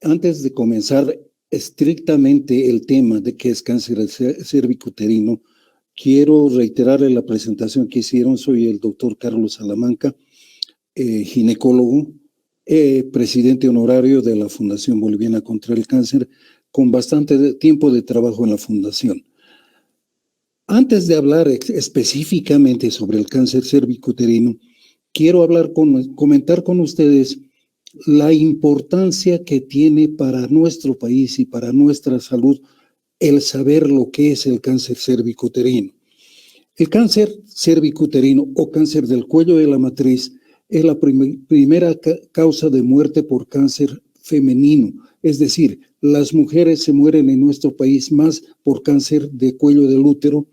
Antes de comenzar estrictamente el tema de qué es cáncer cervicuterino, quiero reiterarle la presentación que hicieron. Soy el doctor Carlos Salamanca, ginecólogo, presidente honorario de la Fundación Boliviana contra el Cáncer, con bastante tiempo de trabajo en la fundación. Antes de hablar específicamente sobre el cáncer cervicuterino, quiero comentar con ustedes la importancia que tiene para nuestro país y para nuestra salud el saber lo que es el cáncer cervicuterino. El cáncer cervicuterino o cáncer del cuello de la matriz es la primera causa de muerte por cáncer femenino, es decir, las mujeres se mueren en nuestro país más por cáncer de cuello del útero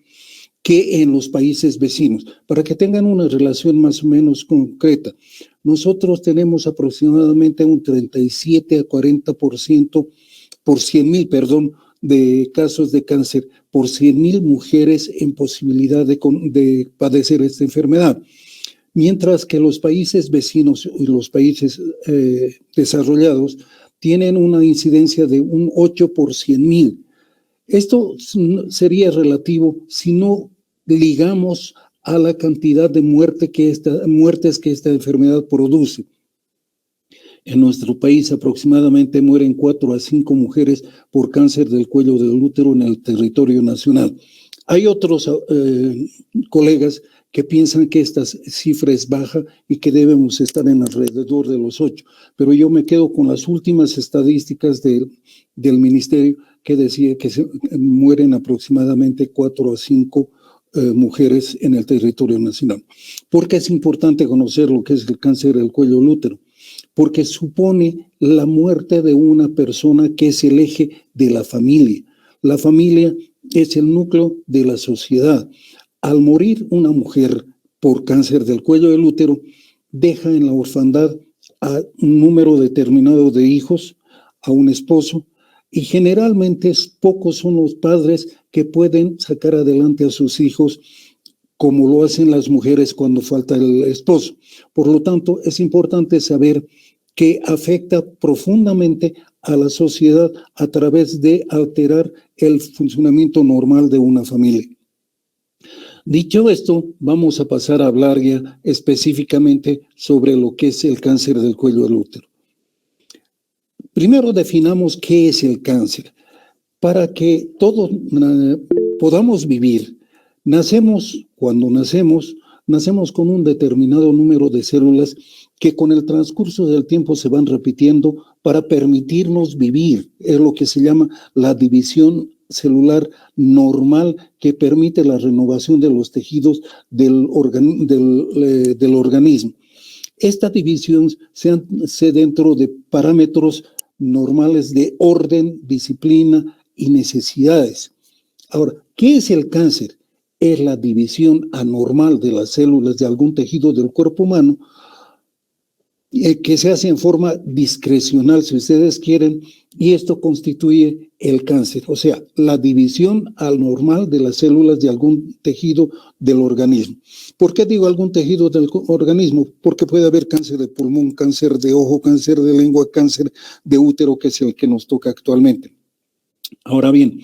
que en los países vecinos. Para que tengan una relación más o menos concreta, nosotros tenemos aproximadamente un 37 a 40% por 100,000, de casos de cáncer por 100,000 mujeres en posibilidad de padecer esta enfermedad. Mientras que los países vecinos y los países desarrollados tienen una incidencia de un 8 por 100,000. Esto sería relativo si no ligamos a la cantidad de muertes que esta enfermedad produce. En nuestro país aproximadamente mueren 4 a 5 mujeres por cáncer del cuello del útero en el territorio nacional. Hay otros colegas que piensan que esta cifra es baja y que debemos estar en alrededor de los 8, pero yo me quedo con las últimas estadísticas del ministerio que decía que mueren aproximadamente 4 a 5 mujeres en el territorio nacional. ¿Por qué es importante conocer lo que es el cáncer del cuello del útero? Porque supone la muerte de una persona que es el eje de la familia. La familia es el núcleo de la sociedad. Al morir una mujer por cáncer del cuello del útero, deja en la orfandad a un número determinado de hijos, a un esposo, y generalmente pocos son los padres que pueden sacar adelante a sus hijos como lo hacen las mujeres cuando falta el esposo. Por lo tanto, es importante saber que afecta profundamente a la sociedad a través de alterar el funcionamiento normal de una familia. Dicho esto, vamos a pasar a hablar ya específicamente sobre lo que es el cáncer del cuello del útero. Primero definamos qué es el cáncer. Para que todos podamos vivir, cuando nacemos con un determinado número de células que con el transcurso del tiempo se van repitiendo para permitirnos vivir. Es lo que se llama la división celular normal, que permite la renovación de los tejidos del organismo. Esta división se hace dentro de parámetros normales de orden, disciplina y necesidades. Ahora, ¿qué es el cáncer? Es la división anormal de las células de algún tejido del cuerpo humano que se hace en forma discrecional, si ustedes quieren, y esto constituye el cáncer, o sea, la división anormal de las células de algún tejido del organismo. ¿Por qué digo algún tejido del organismo? Porque puede haber cáncer de pulmón, cáncer de ojo, cáncer de lengua, cáncer de útero, que es el que nos toca actualmente. Ahora bien,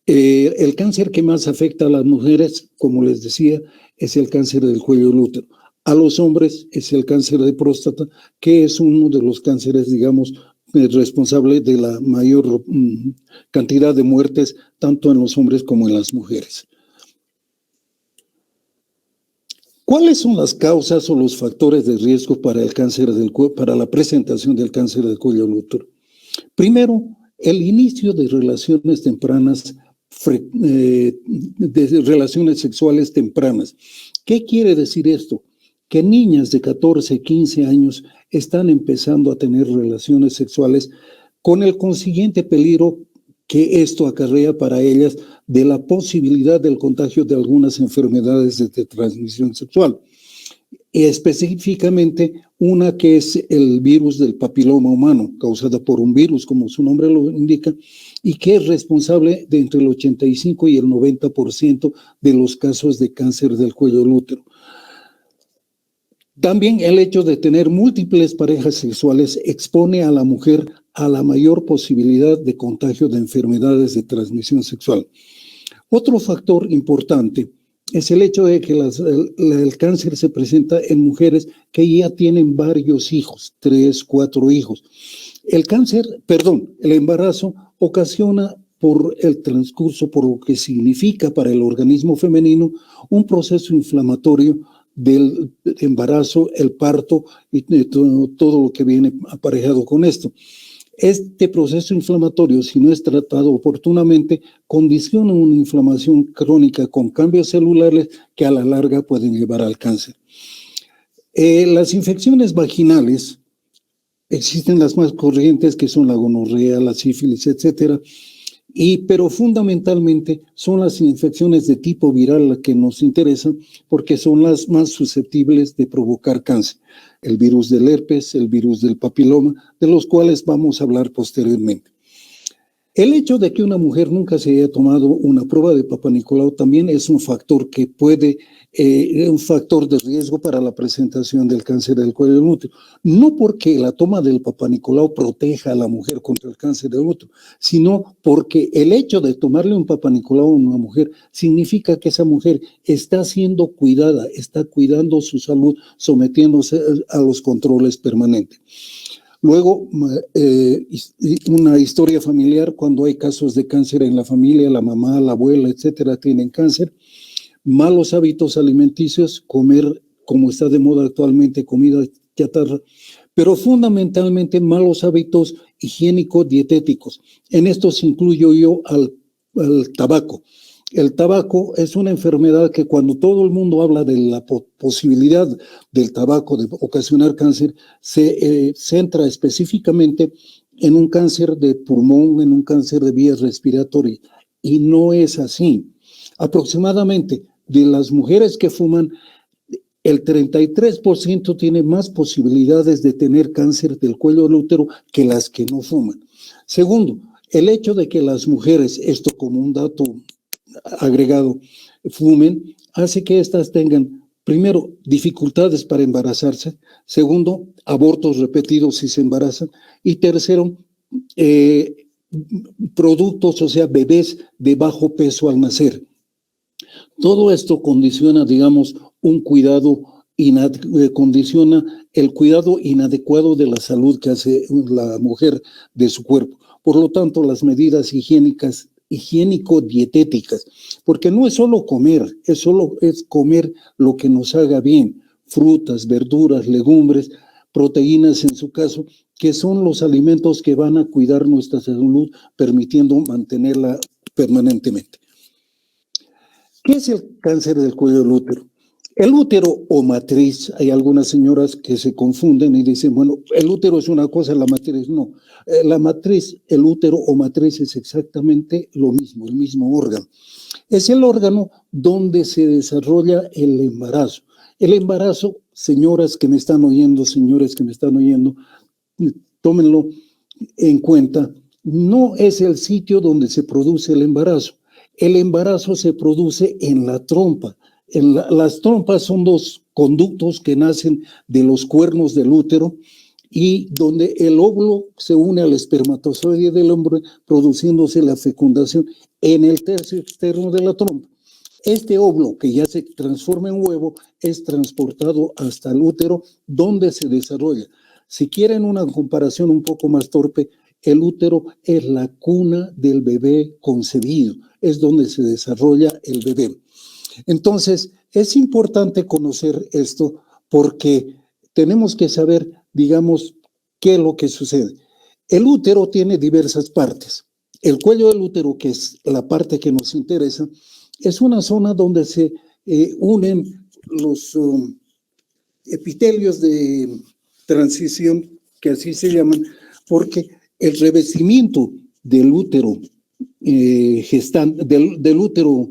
el cáncer que más afecta a las mujeres, como les decía, es el cáncer del cuello del útero. A los hombres es el cáncer de próstata, que es uno de los cánceres, digamos, responsable de la mayor cantidad de muertes, tanto en los hombres como en las mujeres. ¿Cuáles son las causas o los factores de riesgo para el cáncer para la presentación del cáncer del cuello del útero? Primero, el inicio de relaciones tempranas, de relaciones sexuales tempranas. ¿Qué quiere decir esto? Que niñas de 14, 15 años están empezando a tener relaciones sexuales con el consiguiente peligro que esto acarrea para ellas de la posibilidad del contagio de algunas enfermedades de transmisión sexual. Y específicamente una que es el virus del papiloma humano, causada por un virus, como su nombre lo indica, y que es responsable de entre el 85 y el 90% de los casos de cáncer del cuello del útero. También el hecho de tener múltiples parejas sexuales expone a la mujer a la mayor posibilidad de contagio de enfermedades de transmisión sexual. Otro factor importante es el hecho de que el cáncer se presenta en mujeres que ya tienen varios hijos, 3, 4 hijos. El embarazo ocasiona por el transcurso, por lo que significa para el organismo femenino, un proceso inflamatorio del embarazo, el parto y todo lo que viene aparejado con esto. Este proceso inflamatorio, si no es tratado oportunamente, condiciona una inflamación crónica con cambios celulares que a la larga pueden llevar al cáncer. Las infecciones vaginales, existen las más corrientes que son la gonorrea, la sífilis, etcétera, pero fundamentalmente son las infecciones de tipo viral las que nos interesan porque son las más susceptibles de provocar cáncer. El virus del herpes, el virus del papiloma, de los cuales vamos a hablar posteriormente. El hecho de que una mujer nunca se haya tomado una prueba de Papá Nicolau también es un factor que puede, un factor de riesgo para la presentación del cáncer del cuello del útero. No porque la toma del Papá Nicolau proteja a la mujer contra el cáncer del útero, sino porque el hecho de tomarle un Papá Nicolau a una mujer significa que esa mujer está siendo cuidada, está cuidando su salud, sometiéndose a los controles permanentes. Luego, una historia familiar, cuando hay casos de cáncer en la familia, la mamá, la abuela, etcétera, tienen cáncer. Malos hábitos alimenticios, comer, como está de moda actualmente, comida chatarra, pero fundamentalmente malos hábitos higiénicos dietéticos. En estos incluyo yo al tabaco. El tabaco es una enfermedad que cuando todo el mundo habla de la posibilidad del tabaco de ocasionar cáncer, se centra específicamente en un cáncer de pulmón, en un cáncer de vías respiratorias. Y no es así. Aproximadamente de las mujeres que fuman, el 33% tiene más posibilidades de tener cáncer del cuello del útero que las que no fuman. Segundo, el hecho de que las mujeres, esto como un dato agregado, fumen, hace que éstas tengan, primero, dificultades para embarazarse, segundo, abortos repetidos si se embarazan, y tercero, productos, o sea, bebés de bajo peso al nacer. Todo esto condiciona, digamos, condiciona el cuidado inadecuado de la salud que hace la mujer de su cuerpo. Por lo tanto, las medidas higiénico-dietéticas, porque no es solo comer, es comer lo que nos haga bien, frutas, verduras, legumbres, proteínas en su caso, que son los alimentos que van a cuidar nuestra salud, permitiendo mantenerla permanentemente. ¿Qué es el cáncer del cuello del útero? El útero o matriz, hay algunas señoras que se confunden y dicen, bueno, el útero es una cosa, la matriz no. La matriz, el útero o matriz es exactamente lo mismo, el mismo órgano. Es el órgano donde se desarrolla el embarazo. El embarazo, señoras que me están oyendo, señores que me están oyendo, tómenlo en cuenta, no es el sitio donde se produce el embarazo. El embarazo se produce en la trompa. Las trompas son dos conductos que nacen de los cuernos del útero y donde el óvulo se une al espermatozoide del hombre, produciéndose la fecundación en el tercio externo de la trompa. Este óvulo, que ya se transforma en huevo, es transportado hasta el útero, donde se desarrolla. Si quieren una comparación un poco más torpe, el útero es la cuna del bebé concebido, es donde se desarrolla el bebé. Entonces, es importante conocer esto porque tenemos que saber, digamos, qué es lo que sucede. El útero tiene diversas partes. El cuello del útero, que es la parte que nos interesa, es una zona donde se unen los epitelios de transición, que así se llaman, porque el revestimiento del útero del útero,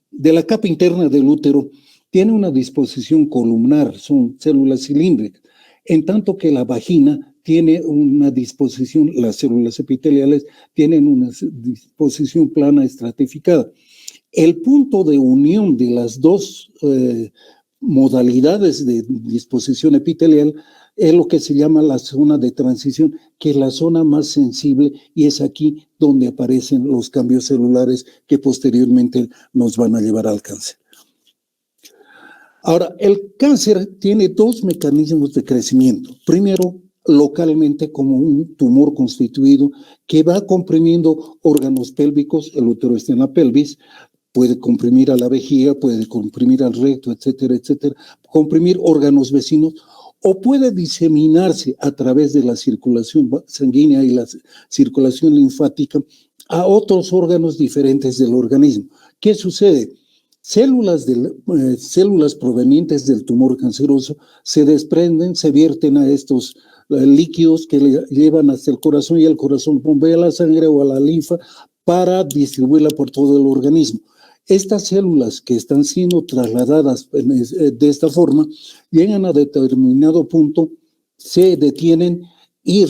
de la capa interna del útero, tiene una disposición columnar, son células cilíndricas, en tanto que la vagina tiene una disposición, las células epiteliales tienen una disposición plana estratificada. El punto de unión de las dos modalidades de disposición epitelial es lo que se llama la zona de transición, que es la zona más sensible, y es aquí donde aparecen los cambios celulares que posteriormente nos van a llevar al cáncer. Ahora, el cáncer tiene dos mecanismos de crecimiento. Primero, localmente como un tumor constituido que va comprimiendo órganos pélvicos, el útero está en la pelvis, puede comprimir a la vejiga, puede comprimir al recto, etcétera, etcétera, comprimir órganos vecinos, o puede diseminarse a través de la circulación sanguínea y la circulación linfática a otros órganos diferentes del organismo. ¿Qué sucede? Células provenientes del tumor canceroso se desprenden, se vierten a estos líquidos que le llevan hasta el corazón, y el corazón bombea la sangre o a la linfa para distribuirla por todo el organismo. Estas células que están siendo trasladadas de esta forma llegan a determinado punto, se detienen y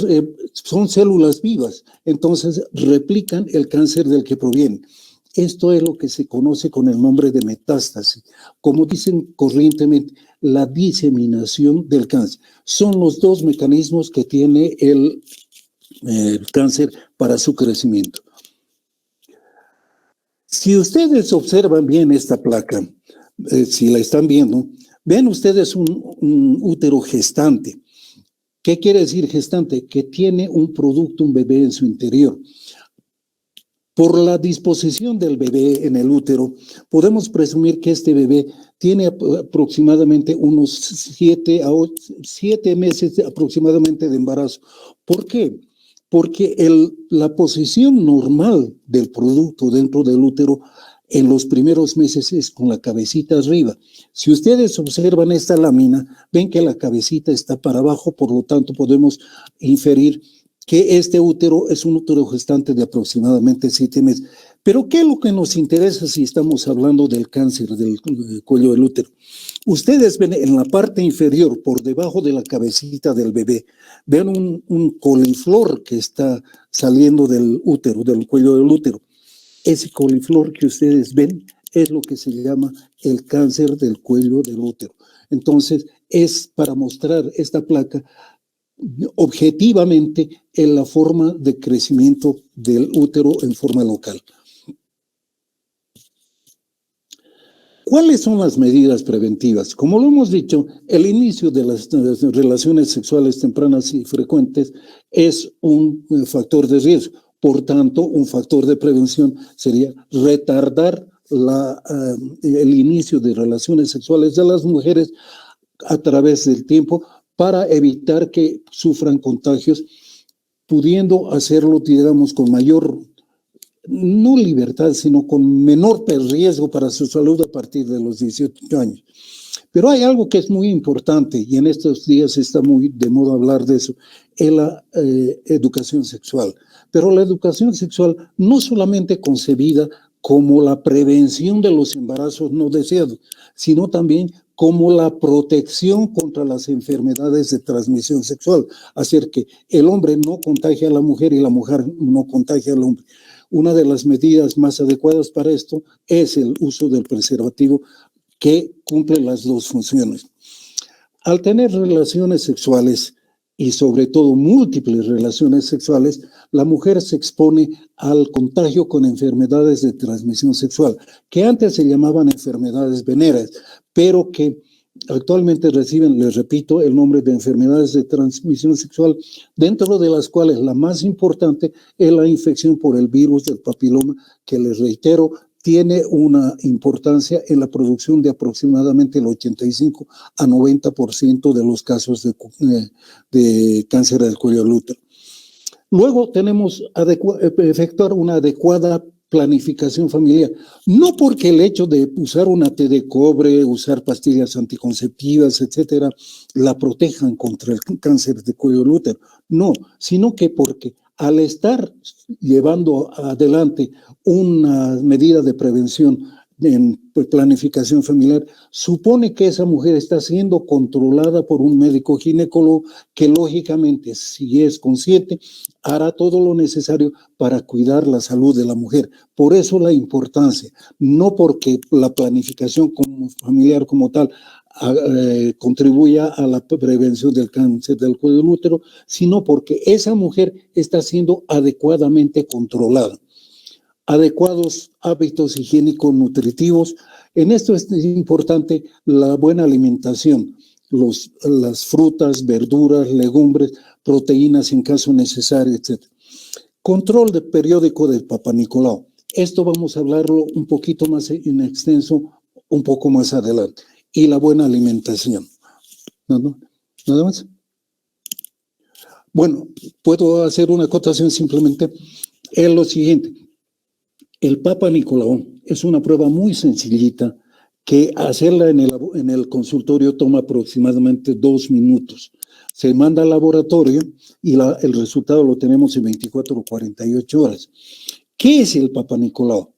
son células vivas, entonces replican el cáncer del que provienen. Esto es lo que se conoce con el nombre de metástasis. Como dicen corrientemente, la diseminación del cáncer. Son los dos mecanismos que tiene el cáncer para su crecimiento. Si ustedes observan bien esta placa, si la están viendo, ven ustedes un útero gestante. ¿Qué quiere decir gestante? Que tiene un producto, un bebé en su interior. Por la disposición del bebé en el útero, podemos presumir que este bebé tiene aproximadamente unos 7 meses aproximadamente de embarazo. ¿Por qué? Porque la posición normal del producto dentro del útero en los primeros meses es con la cabecita arriba. Si ustedes observan esta lámina, ven que la cabecita está para abajo, por lo tanto podemos inferir que este útero es un útero gestante de aproximadamente 7 meses. Pero ¿qué es lo que nos interesa si estamos hablando del cáncer del cuello del útero? Ustedes ven en la parte inferior, por debajo de la cabecita del bebé, ven un coliflor que está saliendo del útero, del cuello del útero. Ese coliflor que ustedes ven es lo que se llama el cáncer del cuello del útero. Entonces, es para mostrar esta placa objetivamente en la forma de crecimiento del útero en forma local. ¿Cuáles son las medidas preventivas? Como lo hemos dicho, el inicio de las relaciones sexuales tempranas y frecuentes es un factor de riesgo. Por tanto, un factor de prevención sería retardar el inicio de relaciones sexuales de las mujeres a través del tiempo, para evitar que sufran contagios, pudiendo hacerlo, digamos, con mayor, no libertad, sino con menor riesgo para su salud a partir de los 18 años. Pero hay algo que es muy importante, y en estos días está muy de moda hablar de eso, es la educación sexual. Pero la educación sexual no solamente concebida como la prevención de los embarazos no deseados, sino también como la protección contra las enfermedades de transmisión sexual, hacer que el hombre no contagie a la mujer y la mujer no contagie al hombre. Una de las medidas más adecuadas para esto es el uso del preservativo, que cumple las dos funciones. Al tener relaciones sexuales, y sobre todo múltiples relaciones sexuales, la mujer se expone al contagio con enfermedades de transmisión sexual, que antes se llamaban enfermedades venéreas, pero que actualmente reciben, les repito, el nombre de enfermedades de transmisión sexual, dentro de las cuales la más importante es la infección por el virus del papiloma, que les reitero, tiene una importancia en la producción de aproximadamente el 85 a 90% de los casos de cáncer del cuello del útero. Luego tenemos efectuar una adecuada planificación familiar, no porque el hecho de usar una té de cobre, usar pastillas anticonceptivas, etcétera, la protejan contra el cáncer de cuello del útero, no, sino que porque al estar llevando adelante una medida de prevención en planificación familiar, supone que esa mujer está siendo controlada por un médico ginecólogo que lógicamente, si es consciente, hará todo lo necesario para cuidar la salud de la mujer. Por eso la importancia, no porque la planificación familiar como tal contribuya a la prevención del cáncer del cuello del útero, sino porque esa mujer está siendo adecuadamente controlada. Adecuados hábitos higiénicos nutritivos. En esto es importante la buena alimentación, las frutas, verduras, legumbres, proteínas en caso necesario, etc. Control periódico del Papa Nicolau. Esto vamos a hablarlo un poquito más en extenso, un poco más adelante. Y la buena alimentación. ¿Nada más? Bueno, puedo hacer una acotación simplemente. Es lo siguiente. El Papa Nicolau es una prueba muy sencillita que hacerla en el consultorio toma aproximadamente 2 minutos. Se manda al laboratorio y el resultado lo tenemos en 24 o 48 horas. ¿Qué es el Papa Nicolau?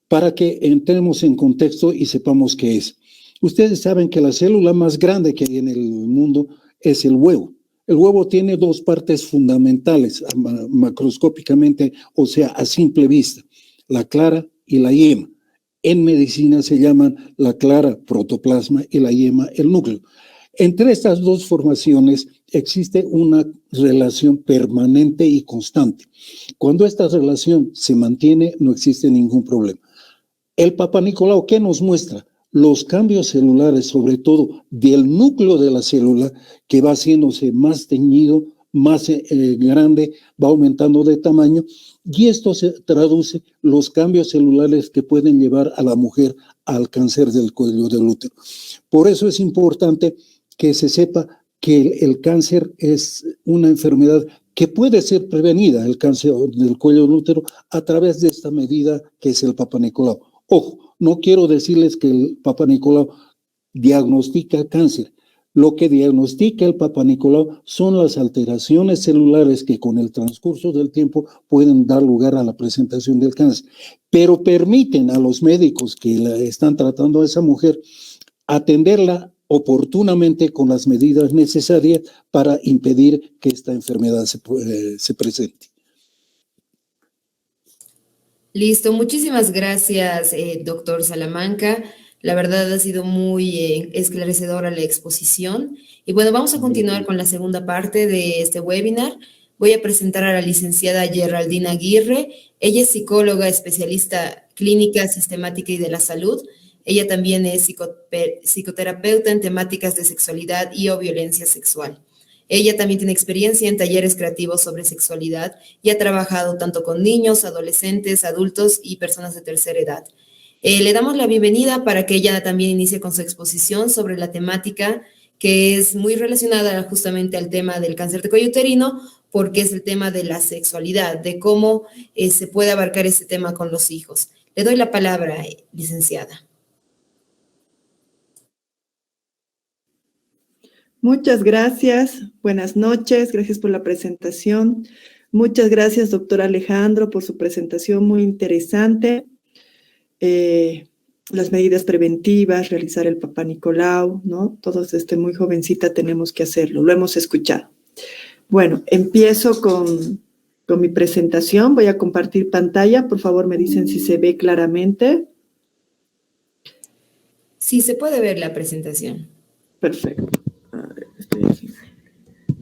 Para que entremos en contexto y sepamos qué es. Ustedes saben que la célula más grande que hay en el mundo es el huevo. El huevo tiene 2 partes fundamentales, macroscópicamente, o sea, a simple vista, la clara y la yema. En medicina se llaman la clara protoplasma y la yema el núcleo. Entre estas 2 formaciones existe una relación permanente y constante. Cuando esta relación se mantiene, no existe ningún problema. El Papa Nicolau, ¿qué nos muestra? Los cambios celulares, sobre todo del núcleo de la célula, que va haciéndose más teñido, más grande, va aumentando de tamaño, y esto se traduce los cambios celulares que pueden llevar a la mujer al cáncer del cuello del útero. Por eso es importante que se sepa que el cáncer es una enfermedad que puede ser prevenida, el cáncer del cuello del útero, a través de esta medida que es el Papa Nicolau. Ojo, no quiero decirles que el Papa Nicolau diagnostica cáncer. Lo que diagnostica el Papa Nicolau son las alteraciones celulares que con el transcurso del tiempo pueden dar lugar a la presentación del cáncer, pero permiten a los médicos que están tratando a esa mujer atenderla oportunamente con las medidas necesarias para impedir que esta enfermedad se presente. Listo, muchísimas gracias, doctor Salamanca. La verdad ha sido muy esclarecedora la exposición. Y bueno, vamos a continuar con la segunda parte de este webinar. Voy a presentar a la licenciada Geraldina Aguirre. Ella es psicóloga, especialista clínica, sistemática y de la salud. Ella también es psicoterapeuta en temáticas de sexualidad y o violencia sexual. Ella también tiene experiencia en talleres creativos sobre sexualidad y ha trabajado tanto con niños, adolescentes, adultos y personas de tercera edad. Le damos la bienvenida para que ella también inicie con su exposición sobre la temática que es muy relacionada justamente al tema del cáncer de cuello uterino, porque es el tema de la sexualidad, de cómo se puede abarcar ese tema con los hijos. Le doy la palabra, licenciada. Muchas gracias, buenas noches, gracias por la presentación. Muchas gracias, doctor Alejandro, por su presentación muy interesante. Las medidas preventivas, realizar el Papa Nicolau, ¿no? Todos desde muy jovencita tenemos que hacerlo, lo hemos escuchado. Bueno, empiezo con mi presentación, voy a compartir pantalla, por favor me dicen si se ve claramente. Sí, se puede ver la presentación. Perfecto.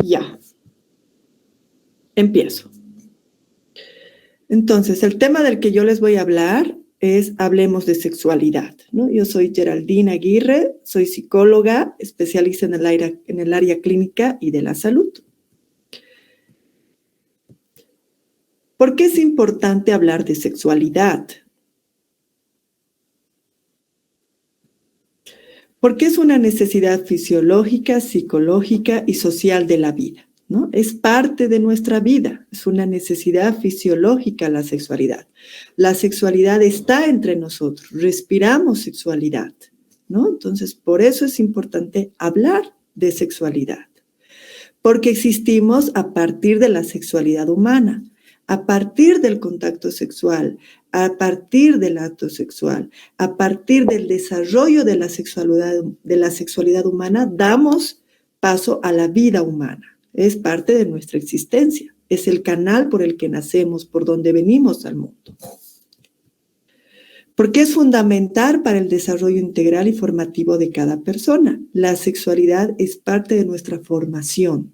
Ya. Empiezo. Entonces, el tema del que yo les voy a hablar es hablemos de sexualidad, ¿no? Yo soy Geraldina Aguirre, soy psicóloga, especialista en el área clínica y de la salud. ¿Por qué es importante hablar de sexualidad? Porque es una necesidad fisiológica, psicológica y social de la vida, ¿no? Es parte de nuestra vida, es una necesidad fisiológica la sexualidad. La sexualidad está entre nosotros, respiramos sexualidad, ¿no? Entonces, por eso es importante hablar de sexualidad, porque existimos a partir de la sexualidad humana, a partir del contacto sexual, a partir del acto sexual, a partir del desarrollo de la sexualidad humana, damos paso a la vida humana. Es parte de nuestra existencia. Es el canal por el que nacemos, por donde venimos al mundo. porque es fundamental para el desarrollo integral y formativo de cada persona. La sexualidad es parte de nuestra formación.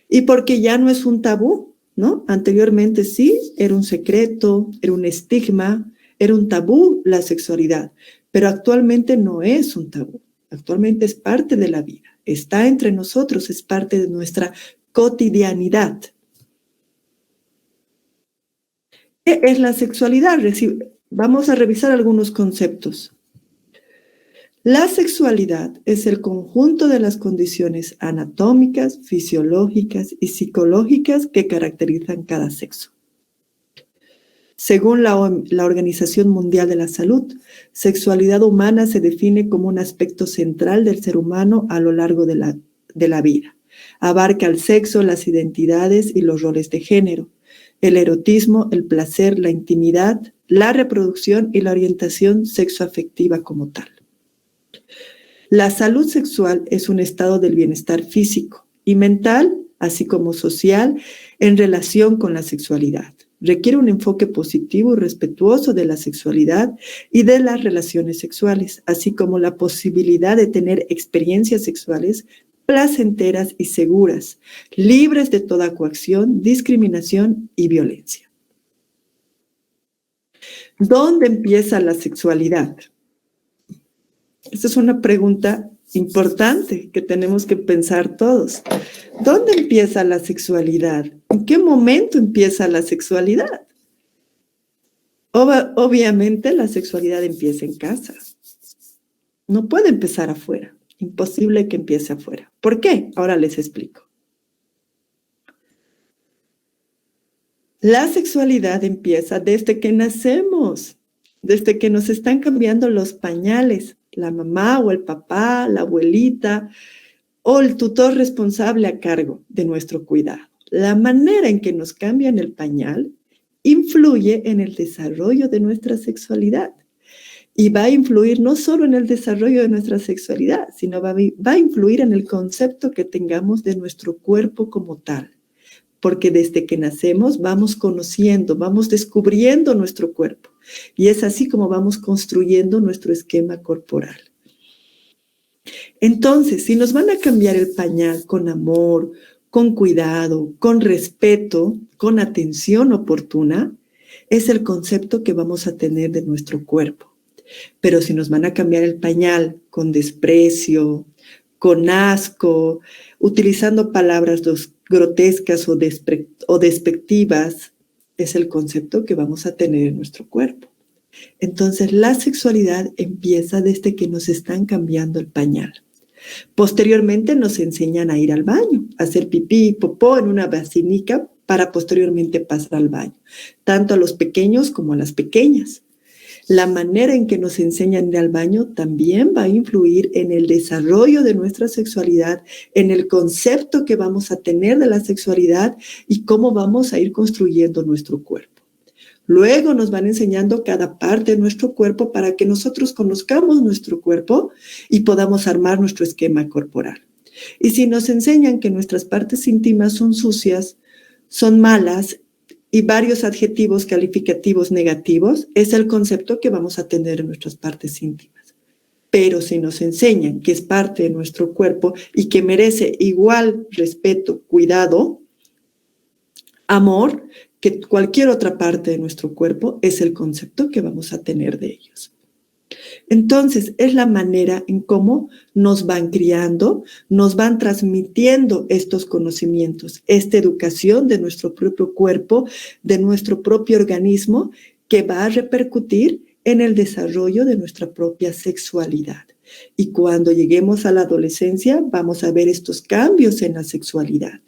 Y porque ya no es un tabú, ¿no? Anteriormente sí, era un secreto, era un estigma, era un tabú la sexualidad, pero actualmente no es un tabú. Actualmente es parte de la vida, está entre nosotros, es parte de nuestra cotidianidad. ¿Qué es la sexualidad? Vamos a revisar algunos conceptos. La sexualidad es el conjunto de las condiciones anatómicas, fisiológicas y psicológicas que caracterizan cada sexo. Según la Organización Mundial de la Salud, sexualidad humana se define como un aspecto central del ser humano a lo largo de la vida. Abarca el sexo, las identidades y los roles de género, el erotismo, el placer, la intimidad, la reproducción y la orientación sexoafectiva como tal. La salud sexual es un estado del bienestar físico y mental, así como social, en relación con la sexualidad. Requiere un enfoque positivo y respetuoso de la sexualidad y de las relaciones sexuales, así como la posibilidad de tener experiencias sexuales placenteras y seguras, libres de toda coacción, discriminación y violencia. ¿Dónde empieza la sexualidad? Esta es una pregunta importante que tenemos que pensar todos. ¿Dónde empieza la sexualidad? ¿En qué momento empieza la sexualidad? Obviamente la sexualidad empieza en casa. No puede empezar afuera. Imposible que empiece afuera. ¿Por qué? Ahora les explico. La sexualidad empieza desde que nacemos, desde que nos están cambiando los pañales, la mamá o el papá, la abuelita o el tutor responsable a cargo de nuestro cuidado. La manera en que nos cambian el pañal influye en el desarrollo de nuestra sexualidad. Y va a influir no solo en el desarrollo de nuestra sexualidad, sino va a influir en el concepto que tengamos de nuestro cuerpo como tal. Porque desde que nacemos vamos conociendo, vamos descubriendo nuestro cuerpo. Y es así como vamos construyendo nuestro esquema corporal. Entonces, si nos van a cambiar el pañal con amor, con cuidado, con respeto, con atención oportuna, es el concepto que vamos a tener de nuestro cuerpo. Pero si nos van a cambiar el pañal con desprecio, con asco, utilizando palabras grotescas o despectivas, es el concepto que vamos a tener en nuestro cuerpo. Entonces, la sexualidad empieza desde que nos están cambiando el pañal. Posteriormente nos enseñan a ir al baño, a hacer pipí y popó en una basinica para posteriormente pasar al baño, tanto a los pequeños como a las pequeñas. La manera en que nos enseñan a ir al baño también va a influir en el desarrollo de nuestra sexualidad, en el concepto que vamos a tener de la sexualidad y cómo vamos a ir construyendo nuestro cuerpo. Luego nos van enseñando cada parte de nuestro cuerpo para que nosotros conozcamos nuestro cuerpo y podamos armar nuestro esquema corporal. Y si nos enseñan que nuestras partes íntimas son sucias, son malas, y varios adjetivos calificativos negativos, es el concepto que vamos a tener en nuestras partes íntimas. Pero si nos enseñan que es parte de nuestro cuerpo y que merece igual respeto, cuidado, amor, que cualquier otra parte de nuestro cuerpo, es el concepto que vamos a tener de ellos. Entonces, es la manera en cómo nos van criando, nos van transmitiendo estos conocimientos, esta educación de nuestro propio cuerpo, de nuestro propio organismo, que va a repercutir en el desarrollo de nuestra propia sexualidad. Y cuando lleguemos a la adolescencia, vamos a ver estos cambios en la sexualidad.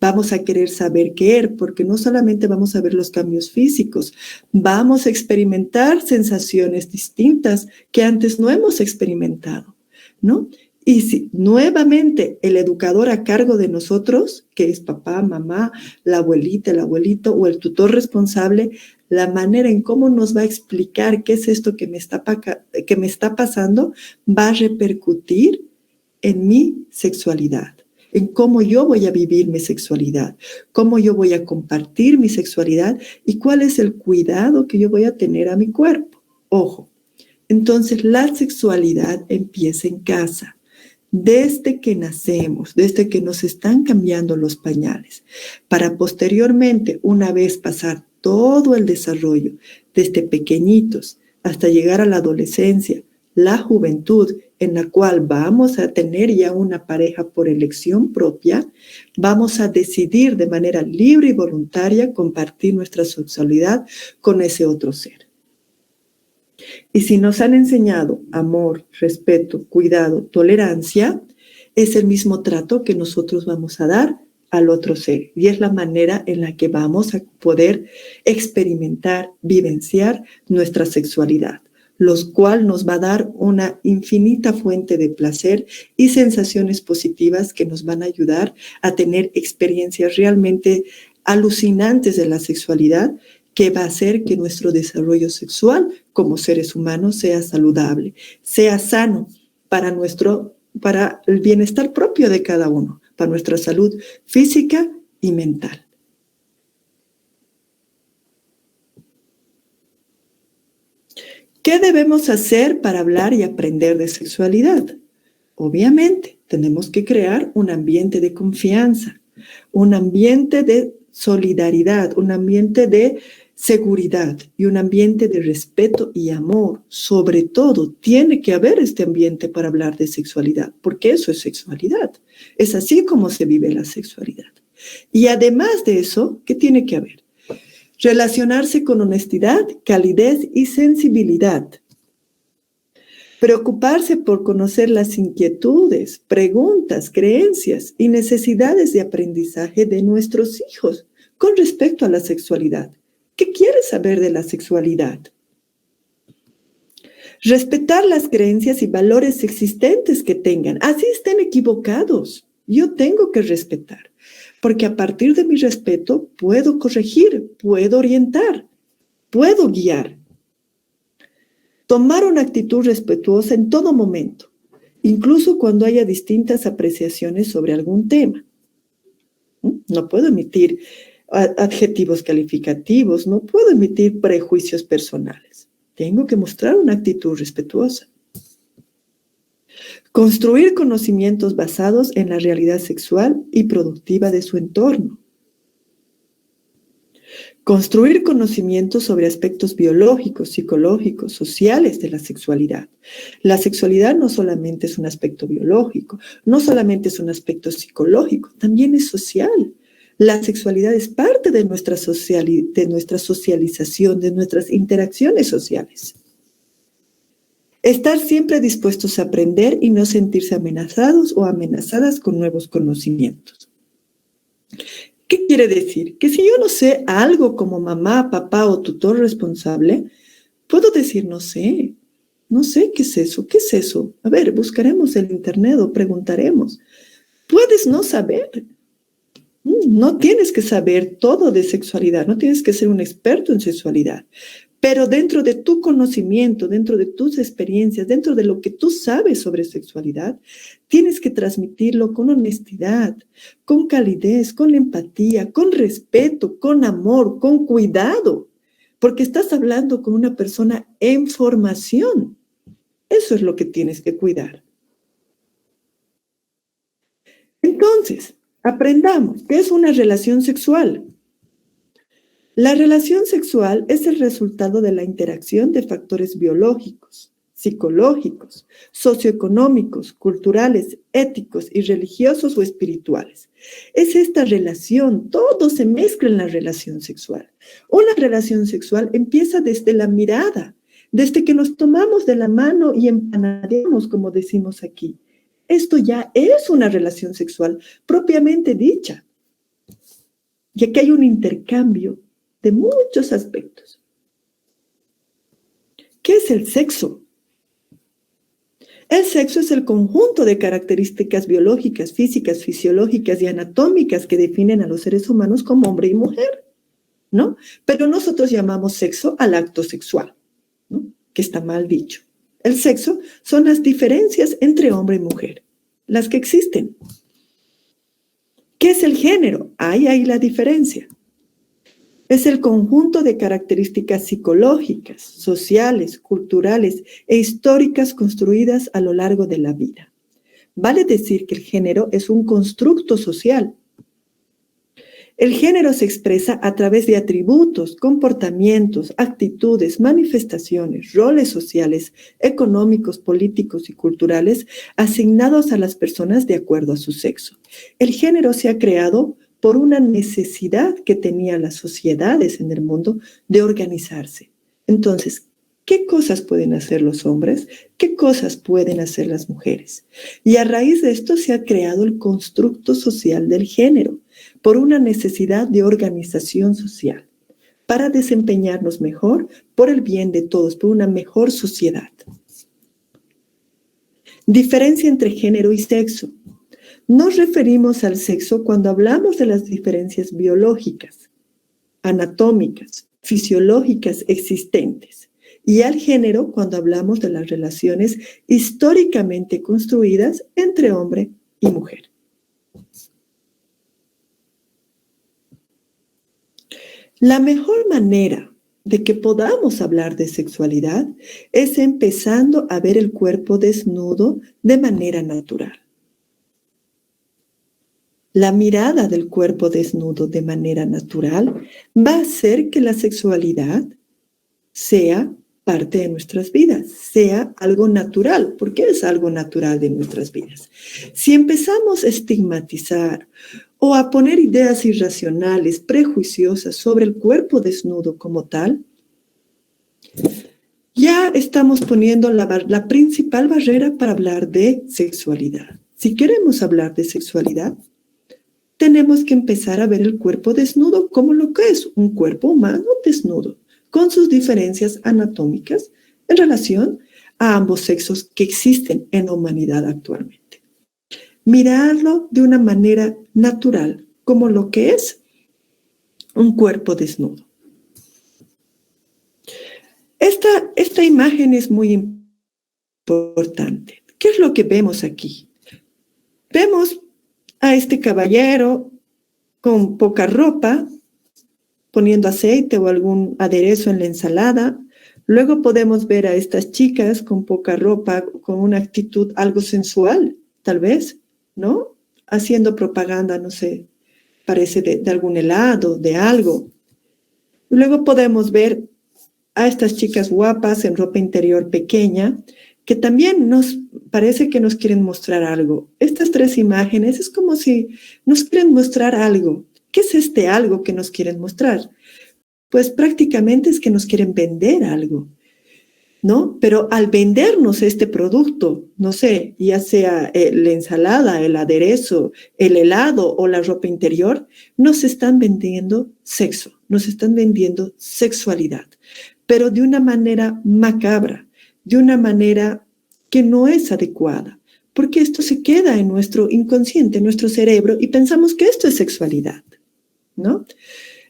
Vamos a querer saber qué, porque no solamente vamos a ver los cambios físicos, vamos a experimentar sensaciones distintas que antes no hemos experimentado, ¿no? Y si nuevamente el educador a cargo de nosotros, que es papá, mamá, la abuelita, el abuelito o el tutor responsable, la manera en cómo nos va a explicar qué es esto que me está pasando, va a repercutir en mi sexualidad. en cómo yo voy a vivir mi sexualidad, cómo yo voy a compartir mi sexualidad y cuál es el cuidado que yo voy a tener a mi cuerpo. Ojo, entonces la sexualidad empieza en casa. Desde que nacemos, desde que nos están cambiando los pañales, para posteriormente, una vez pasar todo el desarrollo, desde pequeñitos hasta llegar a la adolescencia, la juventud, en la cual vamos a tener ya una pareja por elección propia, vamos a decidir de manera libre y voluntaria compartir nuestra sexualidad con ese otro ser. Y si nos han enseñado amor, respeto, cuidado, tolerancia, es el mismo trato que nosotros vamos a dar al otro ser. Y es la manera en la que vamos a poder experimentar, vivenciar nuestra sexualidad, lo cual nos va a dar una infinita fuente de placer y sensaciones positivas que nos van a ayudar a tener experiencias realmente alucinantes de la sexualidad, que va a hacer que nuestro desarrollo sexual como seres humanos sea saludable, sea sano para el bienestar propio de cada uno, para nuestra salud física y mental. ¿Qué debemos hacer para hablar y aprender de sexualidad? Obviamente, tenemos que crear un ambiente de confianza, un ambiente de solidaridad, un ambiente de seguridad y un ambiente de respeto y amor. Sobre todo, tiene que haber este ambiente para hablar de sexualidad, porque eso es sexualidad. Es así como se vive la sexualidad. Y además de eso, ¿qué tiene que haber? Relacionarse con honestidad, calidez y sensibilidad. Preocuparse por conocer las inquietudes, preguntas, creencias y necesidades de aprendizaje de nuestros hijos con respecto a la sexualidad. ¿Qué quieres saber de la sexualidad? Respetar las creencias y valores existentes que tengan, así estén equivocados. Yo tengo que respetar, porque a partir de mi respeto puedo corregir, puedo orientar, puedo guiar. Tomar una actitud respetuosa en todo momento, incluso cuando haya distintas apreciaciones sobre algún tema. No puedo emitir adjetivos calificativos, no puedo emitir prejuicios personales. Tengo que mostrar una actitud respetuosa. Construir conocimientos basados en la realidad sexual y productiva de su entorno. Construir conocimientos sobre aspectos biológicos, psicológicos, sociales de la sexualidad. La sexualidad no solamente es un aspecto biológico, no solamente es un aspecto psicológico, también es social. La sexualidad es parte de nuestra socialización, de nuestras interacciones sociales. Estar siempre dispuestos a aprender y no sentirse amenazados o amenazadas con nuevos conocimientos. ¿Qué quiere decir? Que si yo no sé algo como mamá, papá o tutor responsable, puedo decir no sé qué es eso, ¿qué es eso? A ver, buscaremos en internet o preguntaremos. Puedes no saber. No tienes que saber todo de sexualidad, no tienes que ser un experto en sexualidad, pero dentro de tu conocimiento, dentro de tus experiencias, dentro de lo que tú sabes sobre sexualidad, tienes que transmitirlo con honestidad, con calidez, con empatía, con respeto, con amor, con cuidado, porque estás hablando con una persona en formación. Eso es lo que tienes que cuidar. Entonces, aprendamos qué es una relación sexual. La relación sexual es el resultado de la interacción de factores biológicos, psicológicos, socioeconómicos, culturales, éticos y religiosos o espirituales. Es esta relación, todo se mezcla en la relación sexual. Una relación sexual empieza desde la mirada, desde que nos tomamos de la mano y empanadeamos, como decimos aquí. Esto ya es una relación sexual propiamente dicha, ya que hay un intercambio de muchos aspectos. ¿Qué es el sexo? El sexo es el conjunto de características biológicas, físicas, fisiológicas y anatómicas que definen a los seres humanos como hombre y mujer, ¿no? Pero nosotros llamamos sexo al acto sexual, ¿no? Que está mal dicho. El sexo son las diferencias entre hombre y mujer, las que existen. ¿Qué es el género? Hay ahí la diferencia. Es el conjunto de características psicológicas, sociales, culturales e históricas construidas a lo largo de la vida. Vale decir que el género es un constructo social. El género se expresa a través de atributos, comportamientos, actitudes, manifestaciones, roles sociales, económicos, políticos y culturales asignados a las personas de acuerdo a su sexo. El género se ha creado por una necesidad que tenían las sociedades en el mundo de organizarse. Entonces, ¿qué cosas pueden hacer los hombres? ¿Qué cosas pueden hacer las mujeres? Y a raíz de esto se ha creado el constructo social del género, por una necesidad de organización social, para desempeñarnos mejor por el bien de todos, por una mejor sociedad. Diferencia entre género y sexo. Nos referimos al sexo cuando hablamos de las diferencias biológicas, anatómicas, fisiológicas existentes, y al género cuando hablamos de las relaciones históricamente construidas entre hombre y mujer. La mejor manera de que podamos hablar de sexualidad es empezando a ver el cuerpo desnudo de manera natural. La mirada del cuerpo desnudo de manera natural va a hacer que la sexualidad sea parte de nuestras vidas, sea algo natural, porque es algo natural de nuestras vidas. Si empezamos a estigmatizar o a poner ideas irracionales, prejuiciosas sobre el cuerpo desnudo como tal, ya estamos poniendo la principal barrera para hablar de sexualidad. Si queremos hablar de sexualidad, tenemos que empezar a ver el cuerpo desnudo como lo que es un cuerpo humano desnudo, con sus diferencias anatómicas en relación a ambos sexos que existen en la humanidad actualmente. Mirarlo de una manera natural, como lo que es un cuerpo desnudo. Esta imagen es muy importante. ¿Qué es lo que vemos aquí? Vemos a este caballero con poca ropa, poniendo aceite o algún aderezo en la ensalada. Luego podemos ver a estas chicas con poca ropa, con una actitud algo sensual, tal vez, ¿no? Haciendo propaganda, no sé, parece de algún helado, de algo. Luego podemos ver a estas chicas guapas en ropa interior pequeña, que también nos parece que nos quieren mostrar algo. Estas tres imágenes es como si nos quieren mostrar algo. ¿Qué es este algo que nos quieren mostrar? Pues prácticamente es que nos quieren vender algo, ¿no? Pero al vendernos este producto, no sé, ya sea la ensalada, el aderezo, el helado o la ropa interior, nos están vendiendo sexo, nos están vendiendo sexualidad, pero de una manera macabra, de una manera que no es adecuada, porque esto se queda en nuestro inconsciente, en nuestro cerebro, y pensamos que esto es sexualidad, ¿no?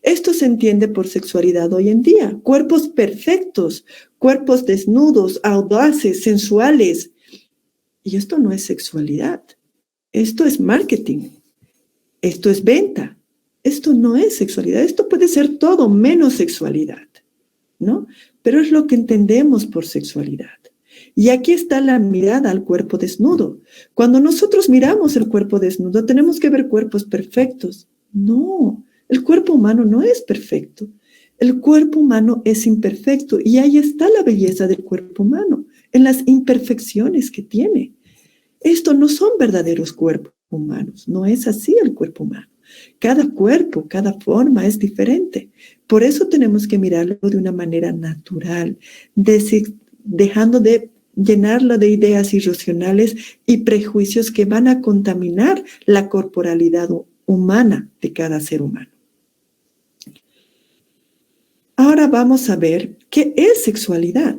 Esto se entiende por sexualidad hoy en día. Cuerpos perfectos, cuerpos desnudos, audaces, sensuales. Y esto no es sexualidad. Esto es marketing. Esto es venta. Esto no es sexualidad. Esto puede ser todo menos sexualidad, ¿no? Pero es lo que entendemos por sexualidad. Y aquí está la mirada al cuerpo desnudo. Cuando nosotros miramos el cuerpo desnudo, tenemos que ver cuerpos perfectos. No, el cuerpo humano no es perfecto. El cuerpo humano es imperfecto y ahí está la belleza del cuerpo humano, en las imperfecciones que tiene. Esto no son verdaderos cuerpos humanos, no es así el cuerpo humano. Cada cuerpo, cada forma es diferente. Por eso tenemos que mirarlo de una manera natural, dejando de llenarlo de ideas irracionales y prejuicios que van a contaminar la corporalidad humana de cada ser humano. Ahora vamos a ver qué es sexualidad.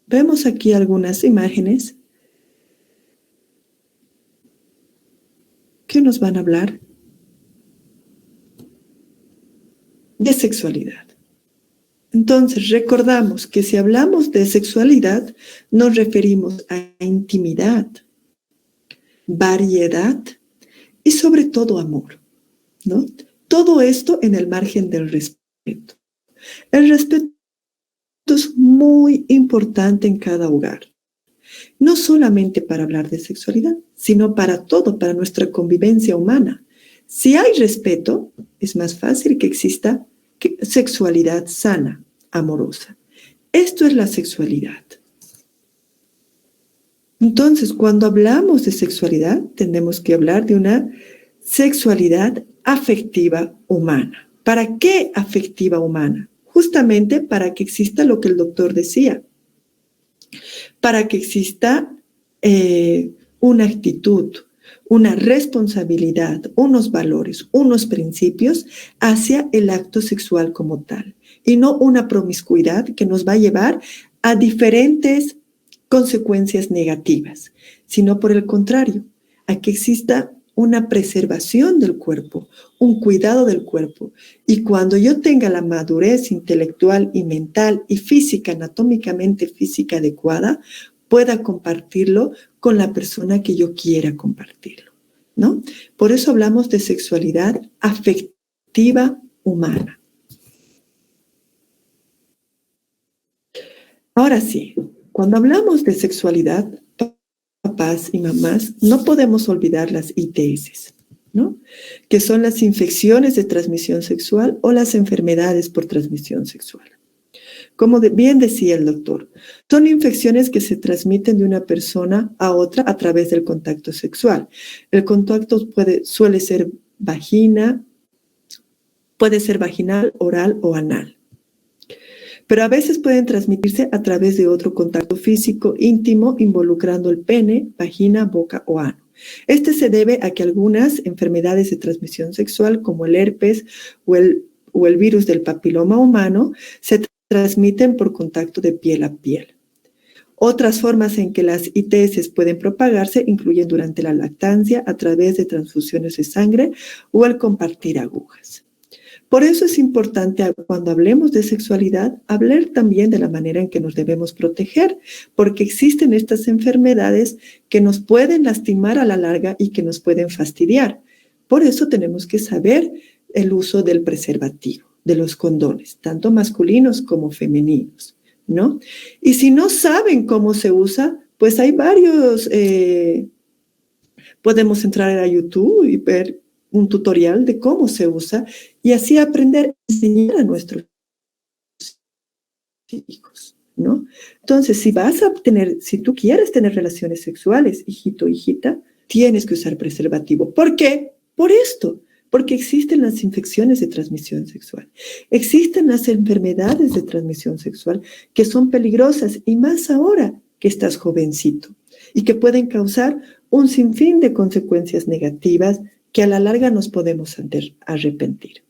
Vemos aquí algunas imágenes que nos van a hablar de sexualidad. Entonces, recordamos que si hablamos de sexualidad, nos referimos a intimidad, variedad y sobre todo amor, ¿no? Todo esto en el margen del respeto. El respeto es muy importante en cada hogar, no solamente para hablar de sexualidad, sino para todo, para nuestra convivencia humana. Si hay respeto, es más fácil que exista sexualidad sana, amorosa. Esto es la sexualidad. Entonces, cuando hablamos de sexualidad, tenemos que hablar de una sexualidad afectiva humana. ¿Para qué afectiva humana? Justamente para que exista lo que el doctor decía, para que exista una actitud, una responsabilidad, unos valores, unos principios hacia el acto sexual como tal, y no una promiscuidad que nos va a llevar a diferentes consecuencias negativas, sino por el contrario, a que exista una preservación del cuerpo, un cuidado del cuerpo. Y cuando yo tenga la madurez intelectual y mental y física, anatómicamente física adecuada, pueda compartirlo con la persona que yo quiera compartirlo, ¿no? Por eso hablamos de sexualidad afectiva humana. Ahora sí, cuando hablamos de sexualidad, papás y mamás, no podemos olvidar las ITS, ¿no? Que son las infecciones de transmisión sexual o las enfermedades por transmisión sexual. Como bien decía el doctor, son infecciones que se transmiten de una persona a otra a través del contacto sexual. El contacto suele ser puede ser vaginal, oral o anal. Pero a veces pueden transmitirse a través de otro contacto físico íntimo involucrando el pene, vagina, boca o ano. Este se debe a que algunas enfermedades de transmisión sexual como el herpes o el virus del papiloma humano se transmiten por contacto de piel a piel. Otras formas en que las ITS pueden propagarse incluyen durante la lactancia a través de transfusiones de sangre o el compartir agujas. Por eso es importante cuando hablemos de sexualidad, hablar también de la manera en que nos debemos proteger, porque existen estas enfermedades que nos pueden lastimar a la larga y que nos pueden fastidiar. Por eso tenemos que saber el uso del preservativo, de los condones, tanto masculinos como femeninos, ¿no? Y si no saben cómo se usa, pues hay varios, podemos entrar a YouTube y ver un tutorial de cómo se usa y así aprender a enseñar a nuestros hijos, ¿no? Entonces, si tú quieres tener relaciones sexuales, hijito, hijita, tienes que usar preservativo. ¿Por qué? Por esto, porque existen las infecciones de transmisión sexual, existen las enfermedades de transmisión sexual que son peligrosas y más ahora que estás jovencito y que pueden causar un sinfín de consecuencias negativas que a la larga nos podemos arrepentir.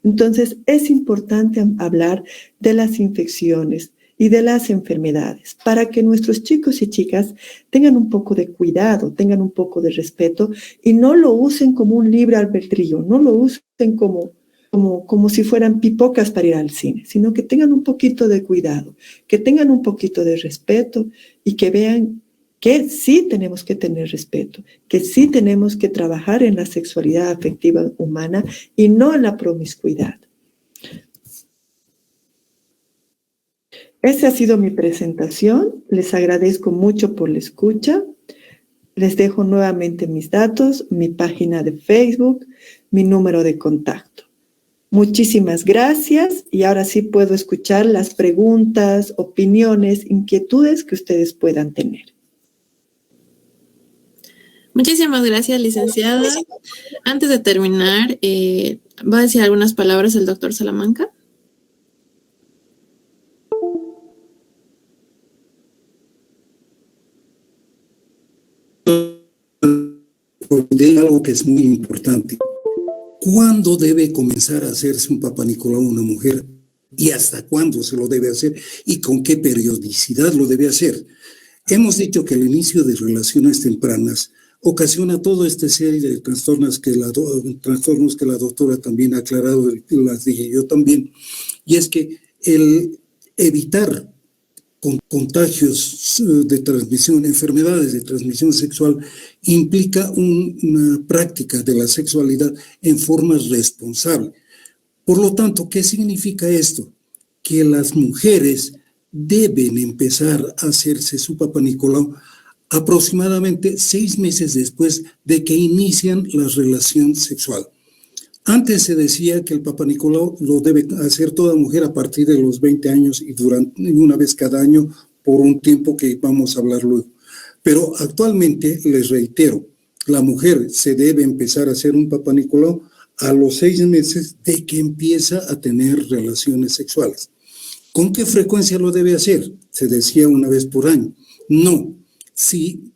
Entonces, es importante hablar de las infecciones y de las enfermedades para que nuestros chicos y chicas tengan un poco de cuidado, tengan un poco de respeto y no lo usen como un libre albedrío, no lo usen como si fueran pipocas para ir al cine, sino que tengan un poquito de cuidado, que tengan un poquito de respeto y que vean que sí tenemos que tener respeto, que sí tenemos que trabajar en la sexualidad afectiva humana y no en la promiscuidad. Esa ha sido mi presentación. Les agradezco mucho por la escucha. Les dejo nuevamente mis datos, mi página de Facebook, mi número de contacto. Muchísimas gracias y ahora sí puedo escuchar las preguntas, opiniones, inquietudes que ustedes puedan tener. Muchísimas gracias, licenciada. Antes de terminar, ¿va a decir algunas palabras el doctor Salamanca? De algo que es muy importante. ¿Cuándo debe comenzar a hacerse un Papá Nicolau a una mujer? ¿Y hasta cuándo se lo debe hacer? ¿Y con qué periodicidad lo debe hacer? Hemos dicho que el inicio de relaciones tempranas ocasiona toda esta serie de trastornos que la doctora también ha aclarado, las dije yo también, y es que el evitar contagios de transmisión, enfermedades de transmisión sexual, implica una práctica de la sexualidad en forma responsable. Por lo tanto, ¿qué significa esto? Que las mujeres deben empezar a hacerse su Papá Nicolau aproximadamente 6 meses después de que inician la relación sexual. Antes se decía que el Papá Nicolau lo debe hacer toda mujer a partir de los 20 años y una vez cada año por un tiempo que vamos a hablar luego. Pero actualmente, les reitero, la mujer se debe empezar a hacer un Papá Nicolau a los 6 meses de que empieza a tener relaciones sexuales. ¿Con qué frecuencia lo debe hacer? Se decía una vez por año. No, si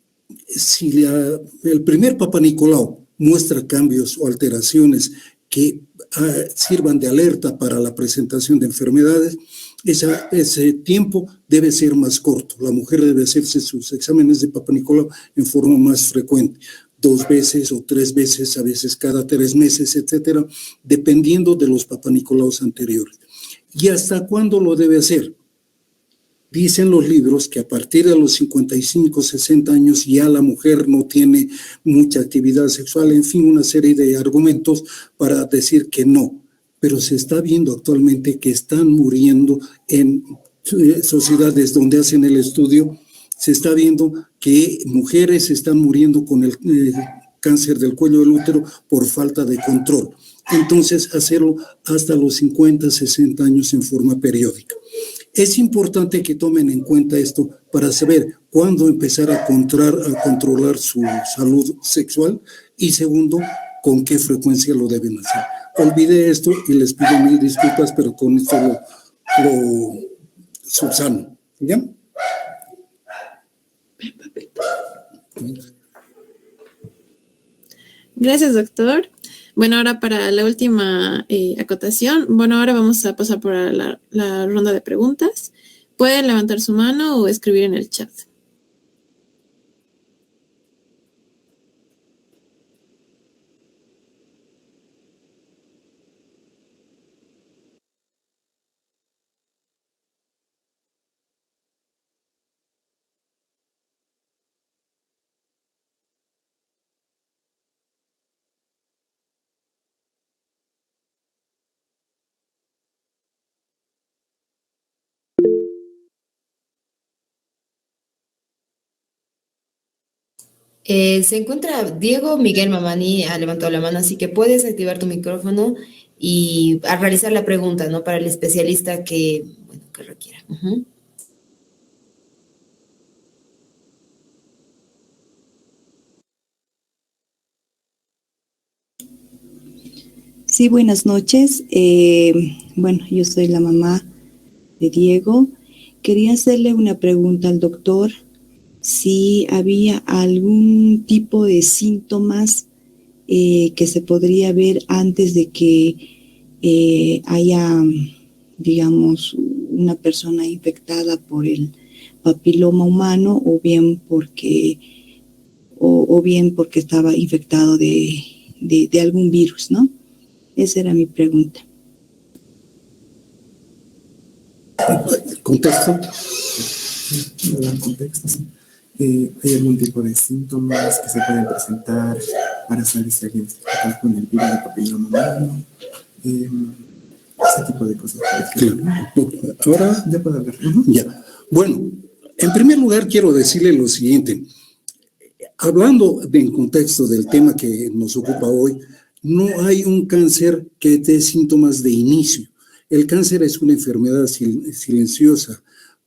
el primer Papá Nicolau muestra cambios o alteraciones que sirvan de alerta para la presentación de enfermedades, ese tiempo debe ser más corto. La mujer debe hacerse sus exámenes de Papá Nicolau en forma más frecuente, 2 veces o 3 veces, a veces cada 3 meses, etcétera, dependiendo de los Papá Nicolaus anteriores. ¿Y hasta cuándo lo debe hacer? Dicen los libros que a partir de los 55, 60 años ya la mujer no tiene mucha actividad sexual, en fin, una serie de argumentos para decir que no. Pero se está viendo actualmente que están muriendo en sociedades donde hacen el estudio, se está viendo que mujeres están muriendo con el cáncer del cuello del útero por falta de control. Entonces, hacerlo hasta los 50, 60 años en forma periódica. Es importante que tomen en cuenta esto para saber cuándo empezar a controlar su salud sexual y segundo, con qué frecuencia lo deben hacer. Olvidé esto y les pido mil disculpas, pero con esto lo subsano. ¿Ya? Gracias, doctor. Bueno, ahora para la última acotación, bueno, ahora vamos a pasar por la ronda de preguntas. Pueden levantar su mano o escribir en el chat. Se encuentra Diego Miguel Mamani, ha levantado la mano, así que puedes activar tu micrófono y a realizar la pregunta, ¿no? Para el especialista que requiera. Uh-huh. Sí, buenas noches. Bueno, yo soy la mamá de Diego. Quería hacerle una pregunta al doctor. Si había algún tipo de síntomas que se podría ver antes de que haya, digamos, una persona infectada por el papiloma humano o bien porque estaba infectado de algún virus, ¿no? Esa era mi pregunta. ¿Contexto? ¿Hay algún tipo de síntomas que se pueden presentar para saber si alguien está con el virus de papiloma humano? Ese tipo de cosas. Claro. Ahora ya puedo hablar. Ya. Bueno, en primer lugar quiero decirle lo siguiente. Hablando en contexto del tema que nos ocupa hoy, no hay un cáncer que dé síntomas de inicio. El cáncer es una enfermedad silenciosa.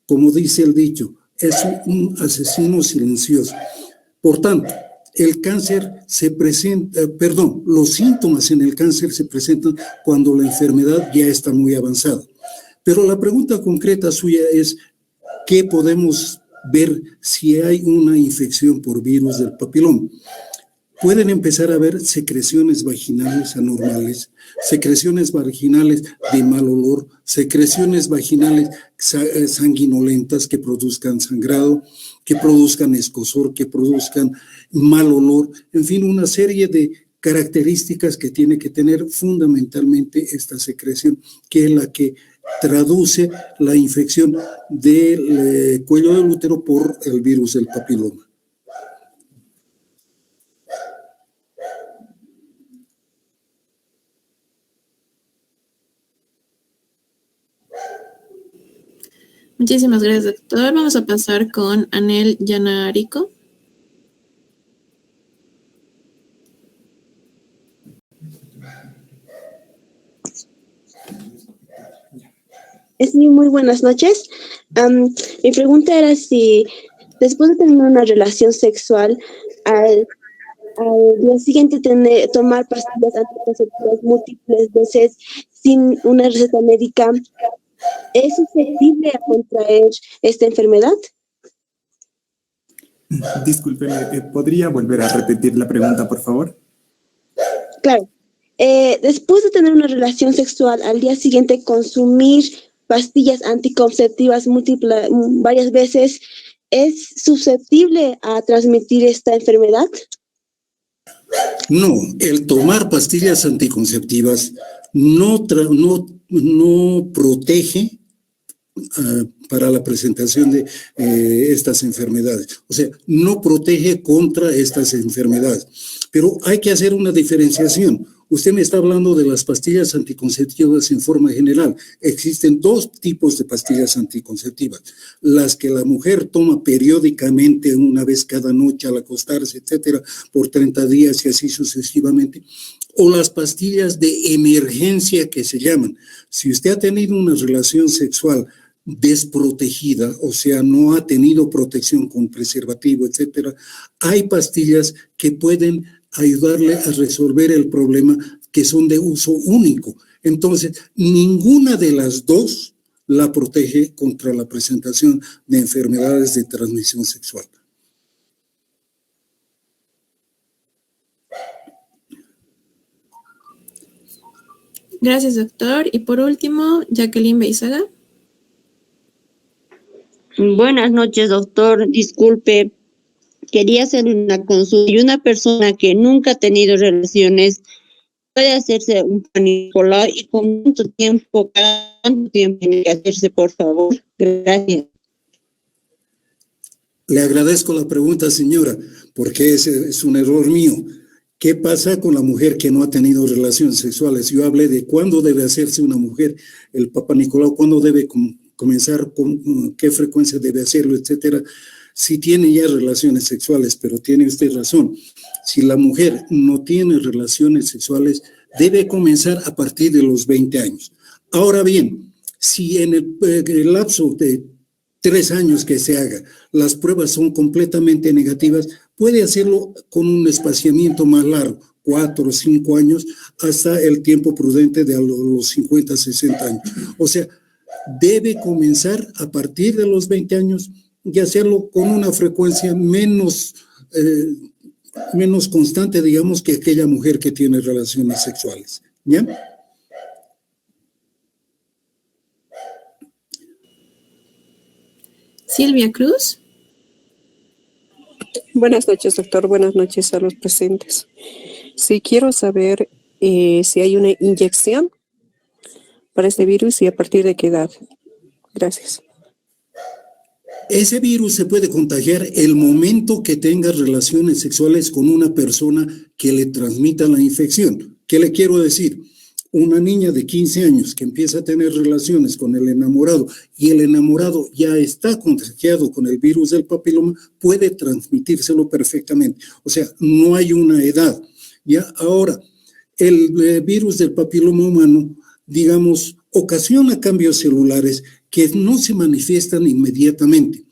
Como dice el dicho, es un asesino silencioso. Por tanto, el cáncer los síntomas en el cáncer se presentan cuando la enfermedad ya está muy avanzada. Pero la pregunta concreta suya es, ¿qué podemos ver si hay una infección por virus del papiloma? Pueden empezar a ver secreciones vaginales anormales, secreciones vaginales de mal olor, secreciones vaginales sanguinolentas que produzcan sangrado, que produzcan escozor, que produzcan mal olor, en fin, una serie de características que tiene que tener fundamentalmente esta secreción, que es la que traduce la infección del cuello del útero por el virus del papiloma. Muchísimas gracias, doctor. Vamos a pasar con Anel Yanarico. Sí, muy buenas noches. Mi pregunta era si después de tener una relación sexual, al día siguiente tomar pastillas anticonceptivas múltiples veces sin una receta médica, ¿es susceptible a contraer esta enfermedad? Disculpe, ¿podría volver a repetir la pregunta, por favor? Claro. Después de tener una relación sexual, al día siguiente consumir pastillas anticonceptivas múltiples varias veces, ¿es susceptible a transmitir esta enfermedad? No, el tomar pastillas anticonceptivas no protege para la presentación de estas enfermedades. O sea, no protege contra estas enfermedades. Pero hay que hacer una diferenciación. Usted me está hablando de las pastillas anticonceptivas en forma general. Existen dos tipos de pastillas anticonceptivas. Las que la mujer toma periódicamente, una vez cada noche al acostarse, etcétera, por 30 días y así sucesivamente. O las pastillas de emergencia que se llaman. Si usted ha tenido una relación sexual desprotegida, o sea, no ha tenido protección con preservativo, etcétera, hay pastillas que pueden ayudarle a resolver el problema, que son de uso único. Entonces, ninguna de las dos la protege contra la presentación de enfermedades de transmisión sexual. Gracias, doctor. Y por último, Jacqueline Beizaga. Buenas noches, doctor. Disculpe, quería hacer una consulta. Y una persona que nunca ha tenido relaciones puede hacerse un Panicolao, y con cuánto tiempo tiene que hacerse, por favor. Gracias. Le agradezco la pregunta, señora, porque ese es un error mío. ¿Qué pasa con la mujer que no ha tenido relaciones sexuales? Yo hablé de cuándo debe hacerse una mujer el Papa Nicolau, cuándo debe comenzar, con qué frecuencia debe hacerlo, etcétera. Si tiene ya relaciones sexuales, pero tiene usted razón. Si la mujer no tiene relaciones sexuales, debe comenzar a partir de los 20 años. Ahora bien, si en el lapso de 3 años que se haga, las pruebas son completamente negativas, puede hacerlo con un espaciamiento más largo, 4 o 5 años, hasta el tiempo prudente de los 50, 60 años. O sea, debe comenzar a partir de los 20 años y hacerlo con una frecuencia menos constante, digamos, que aquella mujer que tiene relaciones sexuales. ¿Ya? Silvia Cruz. Buenas noches, doctor. Buenas noches a los presentes. Sí, quiero saber si hay una inyección para este virus y a partir de qué edad. Gracias. Ese virus se puede contagiar el momento que tenga relaciones sexuales con una persona que le transmita la infección. ¿Qué le quiero decir? Una niña de 15 años que empieza a tener relaciones con el enamorado y el enamorado ya está contagiado con el virus del papiloma, puede transmitírselo perfectamente. O sea, no hay una edad. Ya ahora, el virus del papiloma humano, digamos, ocasiona cambios celulares que no se manifiestan inmediatamente.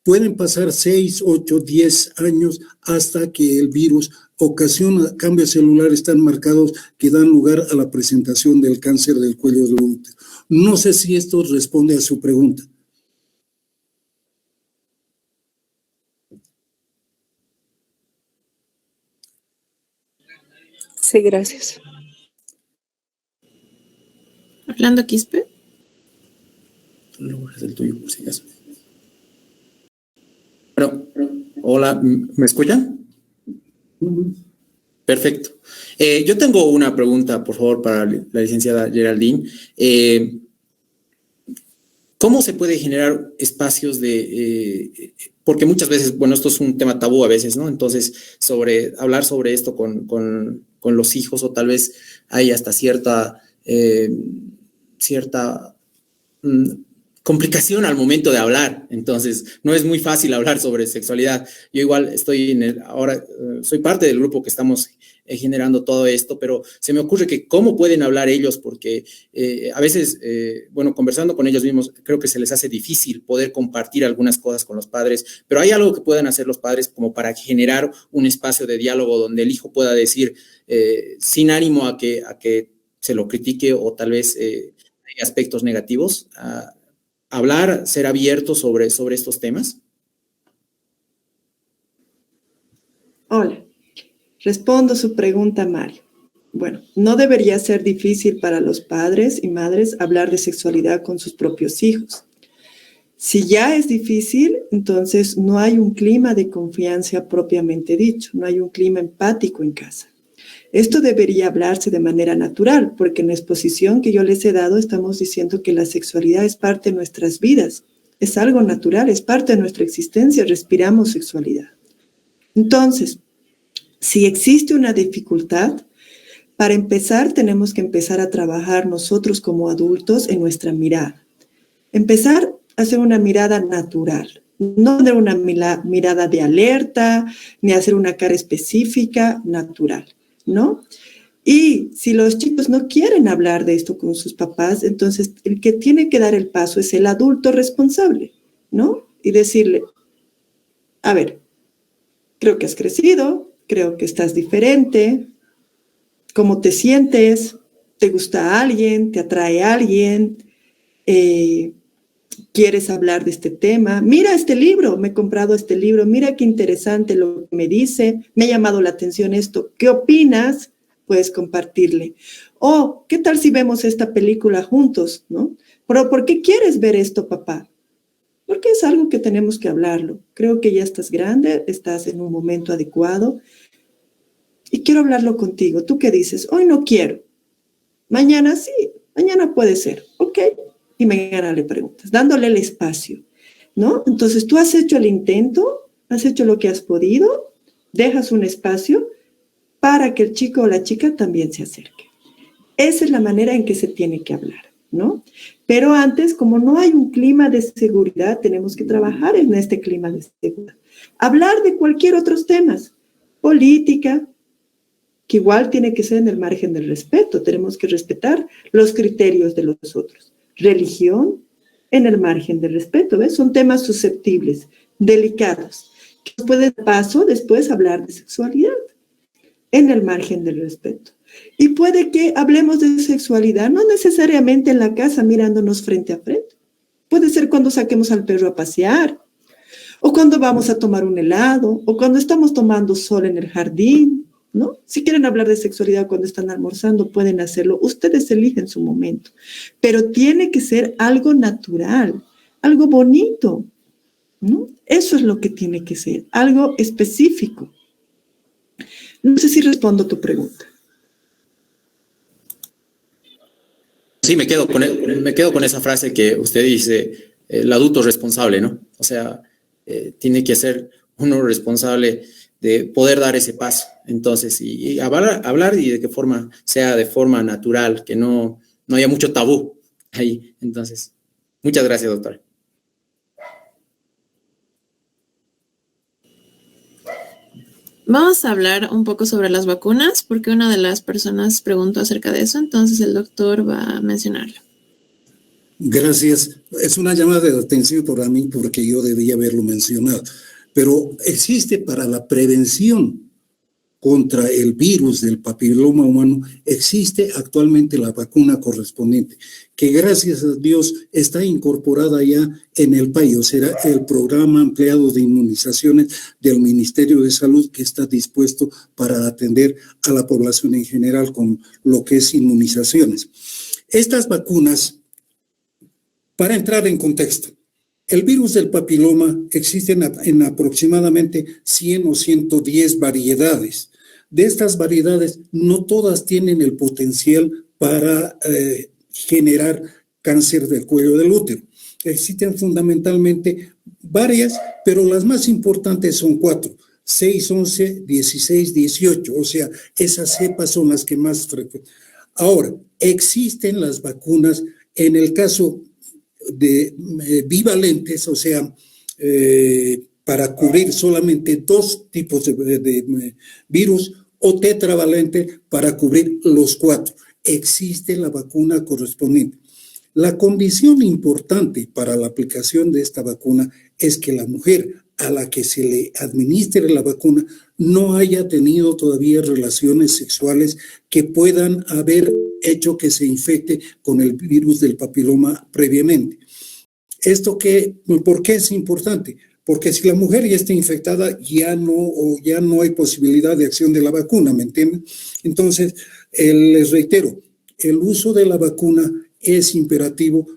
Pueden pasar 6, 8, 10 años hasta que el virus ocasiona cambios celulares tan marcados que dan lugar a la presentación del cáncer del cuello del útero. No sé si esto responde a su pregunta. Sí, gracias. Orlando Quispe. Es el tuyo, por si acaso. Bueno, hola, ¿me escuchan? Perfecto. Yo tengo una pregunta, por favor, para la licenciada Geraldine. ¿cómo se puede generar espacios de, porque muchas veces, bueno, esto es un tema tabú a veces, ¿no? Entonces, hablar sobre esto con los hijos, o tal vez hay hasta cierta complicación al momento de hablar. Entonces, no es muy fácil hablar sobre sexualidad. Yo igual ahora soy parte del grupo que estamos generando todo esto, pero se me ocurre que cómo pueden hablar ellos, porque a veces, bueno, conversando con ellos mismos, creo que se les hace difícil poder compartir algunas cosas con los padres, pero hay algo que puedan hacer los padres como para generar un espacio de diálogo donde el hijo pueda decir, sin ánimo a que se lo critique, o tal vez hay aspectos negativos, hablar, ser abierto sobre estos temas. Hola, respondo su pregunta, Mario. Bueno, no debería ser difícil para los padres y madres hablar de sexualidad con sus propios hijos. Si ya es difícil, entonces no hay un clima de confianza propiamente dicho, no hay un clima empático en casa. Esto debería hablarse de manera natural, porque en la exposición que yo les he dado estamos diciendo que la sexualidad es parte de nuestras vidas, es algo natural, es parte de nuestra existencia, respiramos sexualidad. Entonces, si existe una dificultad, para empezar tenemos que empezar a trabajar nosotros como adultos en nuestra mirada. Empezar a hacer una mirada natural, no de una mirada de alerta, ni hacer una cara específica, natural, ¿no? Y si los chicos no quieren hablar de esto con sus papás, entonces el que tiene que dar el paso es el adulto responsable, ¿no? Y decirle, a ver, creo que has crecido, creo que estás diferente, ¿cómo te sientes? ¿Te gusta alguien? ¿Te atrae alguien? ¿Quieres hablar de este tema? Mira este libro, me he comprado este libro, mira qué interesante lo que me dice, me ha llamado la atención esto, ¿qué opinas? Puedes compartirle. O, ¿qué tal si vemos esta película juntos? ¿No? Pero, ¿por qué quieres ver esto, papá? Porque es algo que tenemos que hablarlo. Creo que ya estás grande, estás en un momento adecuado y quiero hablarlo contigo. ¿Tú qué dices? Hoy no quiero. Mañana sí, mañana puede ser. Ok. Y mañana le preguntas, dándole el espacio, ¿no? Entonces, tú has hecho el intento, has hecho lo que has podido, dejas un espacio para que el chico o la chica también se acerque. Esa es la manera en que se tiene que hablar, ¿no? Pero antes, como no hay un clima de seguridad, tenemos que trabajar en este clima de seguridad. Hablar de cualquier otros temas, política, que igual tiene que ser en el margen del respeto, tenemos que respetar los criterios de los otros. Religión, en el margen del respeto, ¿ves? Son temas susceptibles, delicados, que pueden paso después hablar de sexualidad, en el margen del respeto. Y puede que hablemos de sexualidad, no necesariamente en la casa mirándonos frente a frente. Puede ser cuando saquemos al perro a pasear, o cuando vamos a tomar un helado, o cuando estamos tomando sol en el jardín, ¿no? Si quieren hablar de sexualidad cuando están almorzando, pueden hacerlo. Ustedes eligen su momento. Pero tiene que ser algo natural, algo bonito, ¿no? Eso es lo que tiene que ser, algo específico. No sé si respondo a tu pregunta. Sí, me quedo con esa frase que usted dice, el adulto responsable, ¿no? O sea, tiene que ser uno responsable de poder dar ese paso. Entonces, y hablar y de qué forma sea de forma natural, que no haya mucho tabú ahí. Entonces, muchas gracias, doctora. Vamos a hablar un poco sobre las vacunas, porque una de las personas preguntó acerca de eso, entonces el doctor va a mencionarlo. Gracias. Es una llamada de atención para mí porque yo debía haberlo mencionado. Pero existe para la prevención contra el virus del papiloma humano, existe actualmente la vacuna correspondiente, que gracias a Dios está incorporada ya en el país, o sea, el programa ampliado de inmunizaciones del Ministerio de Salud que está dispuesto para atender a la población en general con lo que es inmunizaciones. Estas vacunas, para entrar en contexto, el virus del papiloma existe en aproximadamente 100 o 110 variedades. De estas variedades, no todas tienen el potencial para generar cáncer del cuello del útero. Existen fundamentalmente varias, pero las más importantes son 4. 6, 11, 16, 18, o sea, esas cepas son las que más frecuentes. Ahora, existen las vacunas en el caso de bivalentes, o sea, para cubrir solamente 2 tipos de virus, o tetravalente para cubrir los 4. Existe la vacuna correspondiente. La condición importante para la aplicación de esta vacuna es que la mujer a la que se le administre la vacuna no haya tenido todavía relaciones sexuales que puedan haber hecho que se infecte con el virus del papiloma previamente. ¿Por qué es importante? Porque si la mujer ya está infectada, ya no hay posibilidad de acción de la vacuna, ¿me entienden? Entonces, les reitero, el uso de la vacuna es imperativo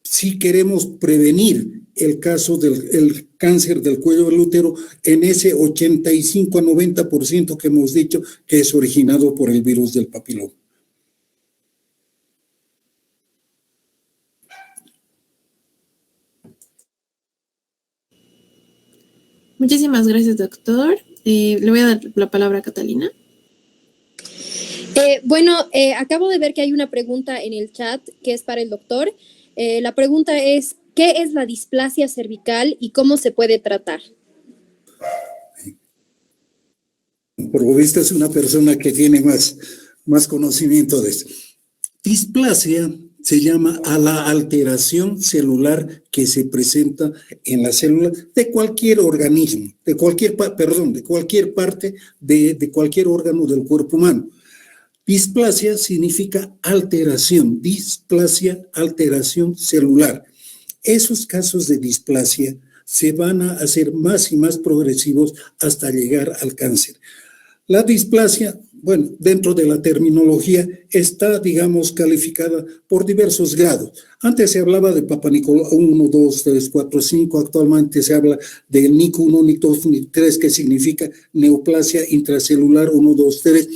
si queremos prevenir el caso del cáncer del cuello del útero en ese 85 a 90% que hemos dicho que es originado por el virus del papiloma. Muchísimas gracias, doctor. Le voy a dar la palabra a Catalina. Acabo de ver que hay una pregunta en el chat que es para el doctor. La pregunta es, ¿qué es la displasia cervical y cómo se puede tratar? Por lo visto es una persona que tiene más conocimiento de esto. Displasia se llama a la alteración celular que se presenta en la célula de cualquier organismo, de cualquier parte de cualquier órgano del cuerpo humano. Displasia significa alteración, alteración celular. Esos casos de displasia se van a hacer más y más progresivos hasta llegar al cáncer. La displasia, dentro de la terminología está, calificada por diversos grados. Antes se hablaba de Papa Nicolau 1, 2, 3, 4, 5. Actualmente se habla de NIC 1, NIC 2, NIC 3, que significa neoplasia intracelular 1, 2, 3.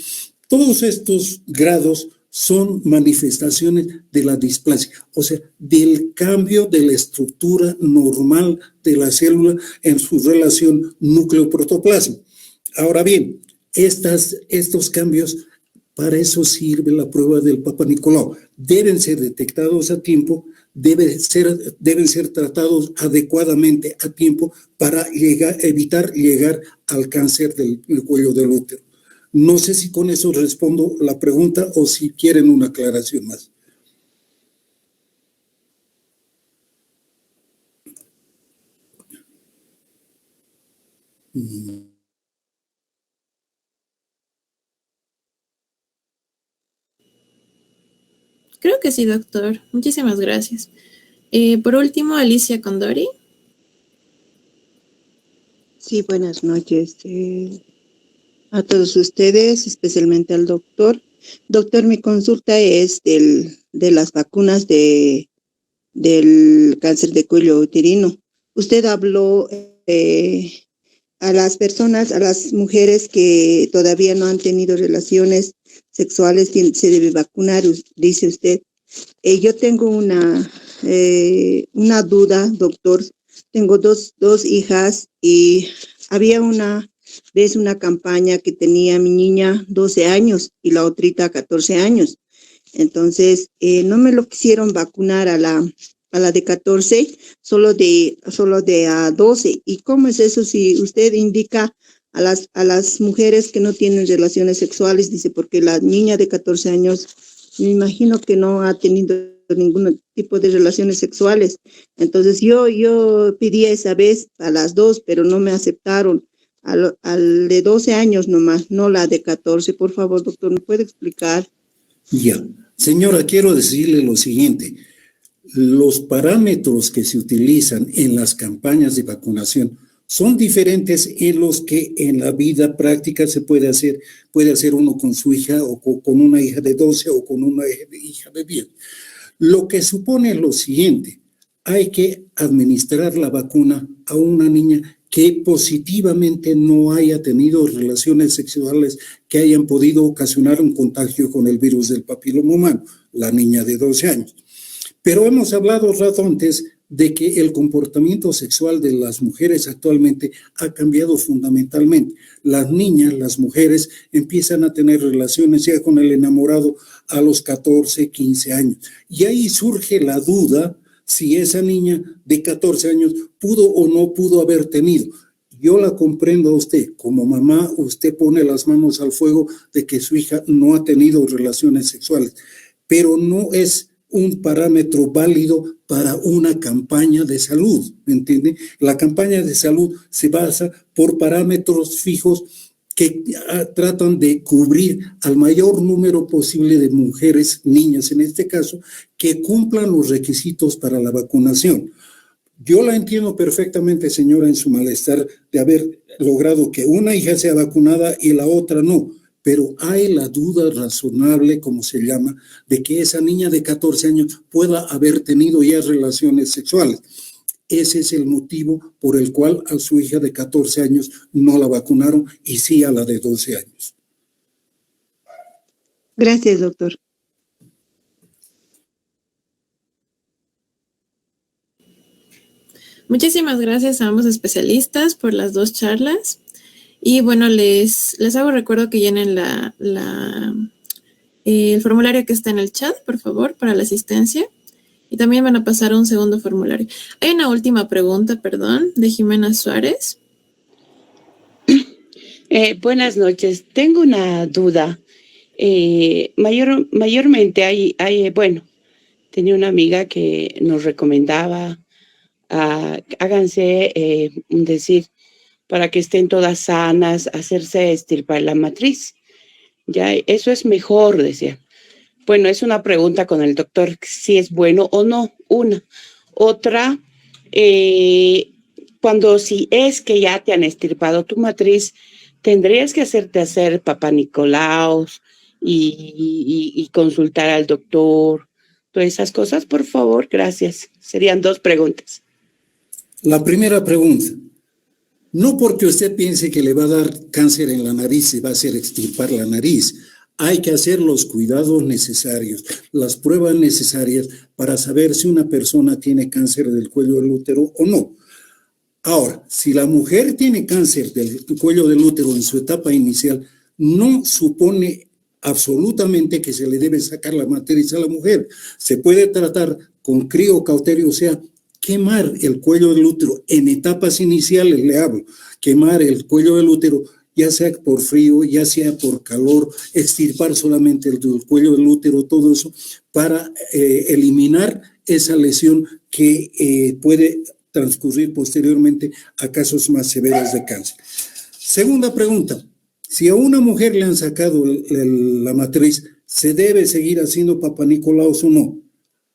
Todos estos grados son manifestaciones de la displasia, o sea, del cambio de la estructura normal de la célula en su relación núcleo-protoplasma. Ahora bien, estos cambios, para eso sirve la prueba del Papa Nicolau. Deben ser detectados a tiempo, deben ser tratados adecuadamente a tiempo para evitar llegar al cáncer del cuello del útero. No sé si con eso respondo la pregunta o si quieren una aclaración más. Creo que sí, doctor. Muchísimas gracias. Por último, Alicia Condori. Sí, buenas noches a todos ustedes, especialmente al doctor. Doctor, mi consulta es de las vacunas del cáncer de cuello uterino. Usted habló a las personas, a las mujeres que todavía no han tenido relaciones sexuales, se debe vacunar, dice usted. Yo tengo una duda, doctor. Tengo dos hijas y había una campaña que tenía mi niña 12 años y la otrita 14 años. Entonces, no me lo quisieron vacunar a la de 14, solo de 12. ¿Y cómo es eso si usted indica a las mujeres que no tienen relaciones sexuales? Dice, porque la niña de 14 años, me imagino que no ha tenido ningún tipo de relaciones sexuales. Entonces, yo pedí esa vez a las 2, pero no me aceptaron. Al de 12 años nomás, no la de 14. Por favor, doctor, ¿me puede explicar? Ya. Señora, quiero decirle lo siguiente. Los parámetros que se utilizan en las campañas de vacunación son diferentes en los que en la vida práctica se puede hacer uno con su hija o con una hija de 12 o con una hija de 10. Lo que supone lo siguiente, hay que administrar la vacuna a una niña que positivamente no haya tenido relaciones sexuales que hayan podido ocasionar un contagio con el virus del papiloma humano, la niña de 12 años. Pero hemos hablado rato antes de que el comportamiento sexual de las mujeres actualmente ha cambiado fundamentalmente. Las niñas, las mujeres, empiezan a tener relaciones ya con el enamorado a los 14, 15 años. Y ahí surge la duda si esa niña de 14 años pudo o no pudo haber tenido. Yo la comprendo a usted. Como mamá, usted pone las manos al fuego de que su hija no ha tenido relaciones sexuales, pero no es un parámetro válido para una campaña de salud, ¿me entiende? La campaña de salud se basa por parámetros fijos que tratan de cubrir al mayor número posible de mujeres, niñas en este caso, que cumplan los requisitos para la vacunación. Yo la entiendo perfectamente, señora, en su malestar de haber logrado que una hija sea vacunada y la otra no, pero hay la duda razonable, como se llama, de que esa niña de 14 años pueda haber tenido ya relaciones sexuales. Ese es el motivo por el cual a su hija de 14 años no la vacunaron y sí a la de 12 años. Gracias, doctor. Muchísimas gracias a ambos especialistas por las dos charlas. Y bueno, les hago recuerdo que llenen el formulario que está en el chat, por favor, para la asistencia. Y también van a pasar un segundo formulario. Hay una última pregunta, perdón, de Jimena Suárez. Buenas noches. Tengo una duda. Mayormente tenía una amiga que nos recomendaba, háganse, para que estén todas sanas, hacerse extirpar la matriz. Ya, eso es mejor, decía. Bueno, es una pregunta con el doctor, si es bueno o no, una. Otra, si es que ya te han extirpado tu matriz, tendrías que hacer Papá Nicolaos y consultar al doctor. Todas esas cosas, por favor, gracias. Serían 2 preguntas. La primera pregunta. No porque usted piense que le va a dar cáncer en la nariz, se va a hacer extirpar la nariz. Hay que hacer los cuidados necesarios, las pruebas necesarias para saber si una persona tiene cáncer del cuello del útero o no. Ahora, si la mujer tiene cáncer del cuello del útero en su etapa inicial, no supone absolutamente que se le debe sacar la matriz a la mujer. Se puede tratar con criocauterio, o sea, quemar el cuello del útero en etapas iniciales, le hablo, quemar el cuello del útero, ya sea por frío, ya sea por calor, extirpar solamente el cuello del útero, todo eso, para eliminar esa lesión que puede transcurrir posteriormente a casos más severos de cáncer. Segunda pregunta, si a una mujer le han sacado la matriz, ¿se debe seguir haciendo Papá Nicolaos o no?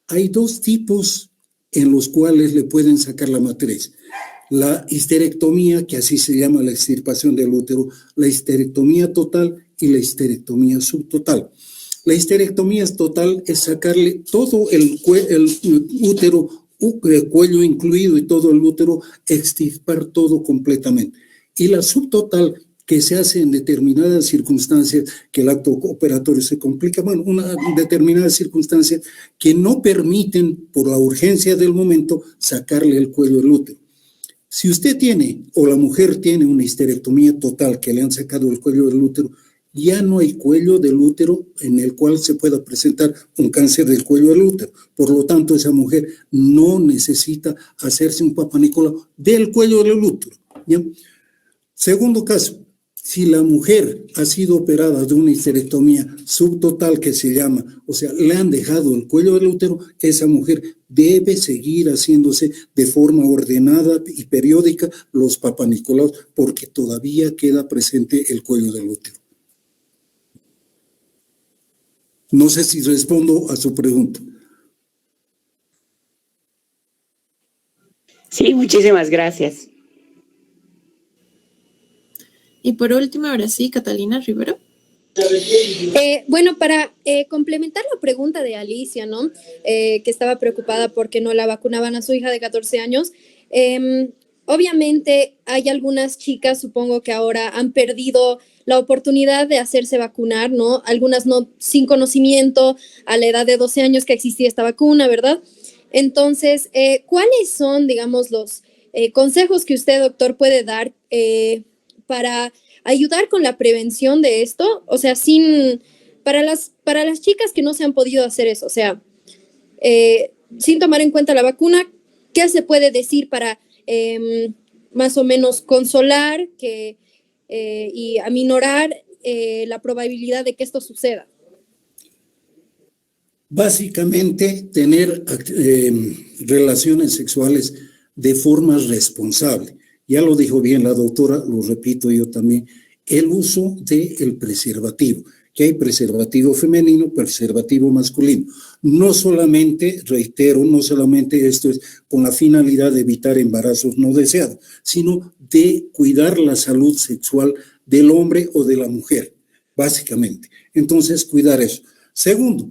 Hay 2 tipos en los cuales le pueden sacar la matriz. La histerectomía, que así se llama la extirpación del útero, la histerectomía total y la histerectomía subtotal. La histerectomía total es sacarle todo el útero, el cuello incluido y todo el útero, extirpar todo completamente. Y la subtotal, que se hace en determinadas circunstancias, que el acto operatorio se complica, determinadas circunstancias que no permiten, por la urgencia del momento, sacarle el cuello del útero. Si usted tiene, o la mujer tiene una histerectomía total, que le han sacado el cuello del útero, ya no hay cuello del útero en el cual se pueda presentar un cáncer del cuello del útero. Por lo tanto, esa mujer no necesita hacerse un Papá Nicolau del cuello del útero, ¿ya? Segundo caso, si la mujer ha sido operada de una histerectomía subtotal, que se llama, o sea, le han dejado el cuello del útero, esa mujer debe seguir haciéndose de forma ordenada y periódica los Papá Nicolaos, porque todavía queda presente el cuello del útero. No sé si respondo a su pregunta. Sí, muchísimas gracias. Y por último, ahora sí, Catalina Rivero. Bueno, para complementar la pregunta de Alicia, ¿no? Que estaba preocupada porque no la vacunaban a su hija de 14 años. Obviamente hay algunas chicas, supongo que ahora han perdido la oportunidad de hacerse vacunar, ¿no? Algunas no, sin conocimiento a la edad de 12 años que existía esta vacuna, ¿verdad? Entonces, ¿cuáles son, digamos, los consejos que usted, doctor, puede dar para ayudar con la prevención de esto? O sea, para las chicas que no se han podido hacer eso, o sea, sin tomar en cuenta la vacuna, ¿qué se puede decir para más o menos consolar y aminorar la probabilidad de que esto suceda? Básicamente, tener relaciones sexuales de forma responsable. Ya lo dijo bien la doctora, lo repito yo también, el uso del preservativo, que hay preservativo femenino, preservativo masculino. No solamente, reitero, no solamente esto es con la finalidad de evitar embarazos no deseados, sino de cuidar la salud sexual del hombre o de la mujer, básicamente. Entonces, cuidar eso. Segundo,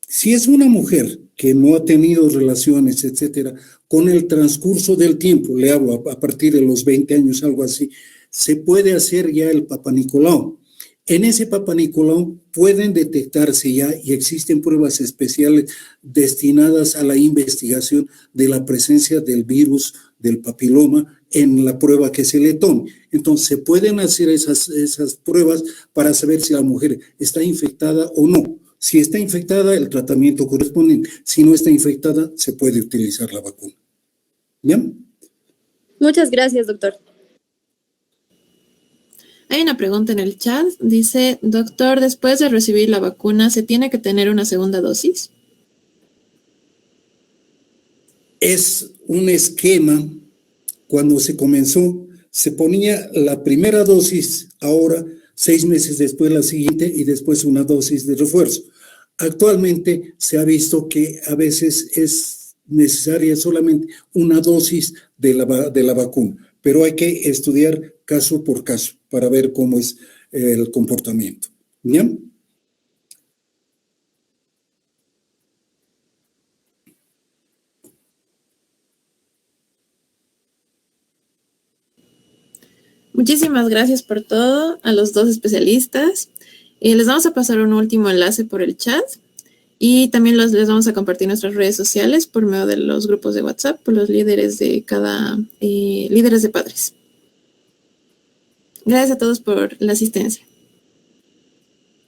si es una mujer que no ha tenido relaciones, etcétera, con el transcurso del tiempo, le hablo a partir de los 20 años, algo así, se puede hacer ya el Papa Nicolau. En ese Papa Nicolau pueden detectarse ya, y existen pruebas especiales destinadas a la investigación de la presencia del virus del papiloma en la prueba que se le tome. Entonces, se pueden hacer esas pruebas para saber si la mujer está infectada o no. Si está infectada, el tratamiento correspondiente. Si no está infectada, se puede utilizar la vacuna. ¿Bien? Muchas gracias, doctor. Hay una pregunta en el chat. Dice, doctor, después de recibir la vacuna, ¿se tiene que tener una segunda dosis? Es un esquema. Cuando se comenzó, se ponía la primera dosis, ahora 6 meses después la siguiente y después una dosis de refuerzo. Actualmente se ha visto que a veces es necesaria solamente una dosis de la vacuna, pero hay que estudiar caso por caso para ver cómo es el comportamiento. ¿Bien? Muchísimas gracias por todo a los dos especialistas. Les vamos a pasar un último enlace por el chat y también les vamos a compartir nuestras redes sociales por medio de los grupos de WhatsApp por los líderes de líderes de padres. Gracias a todos por la asistencia.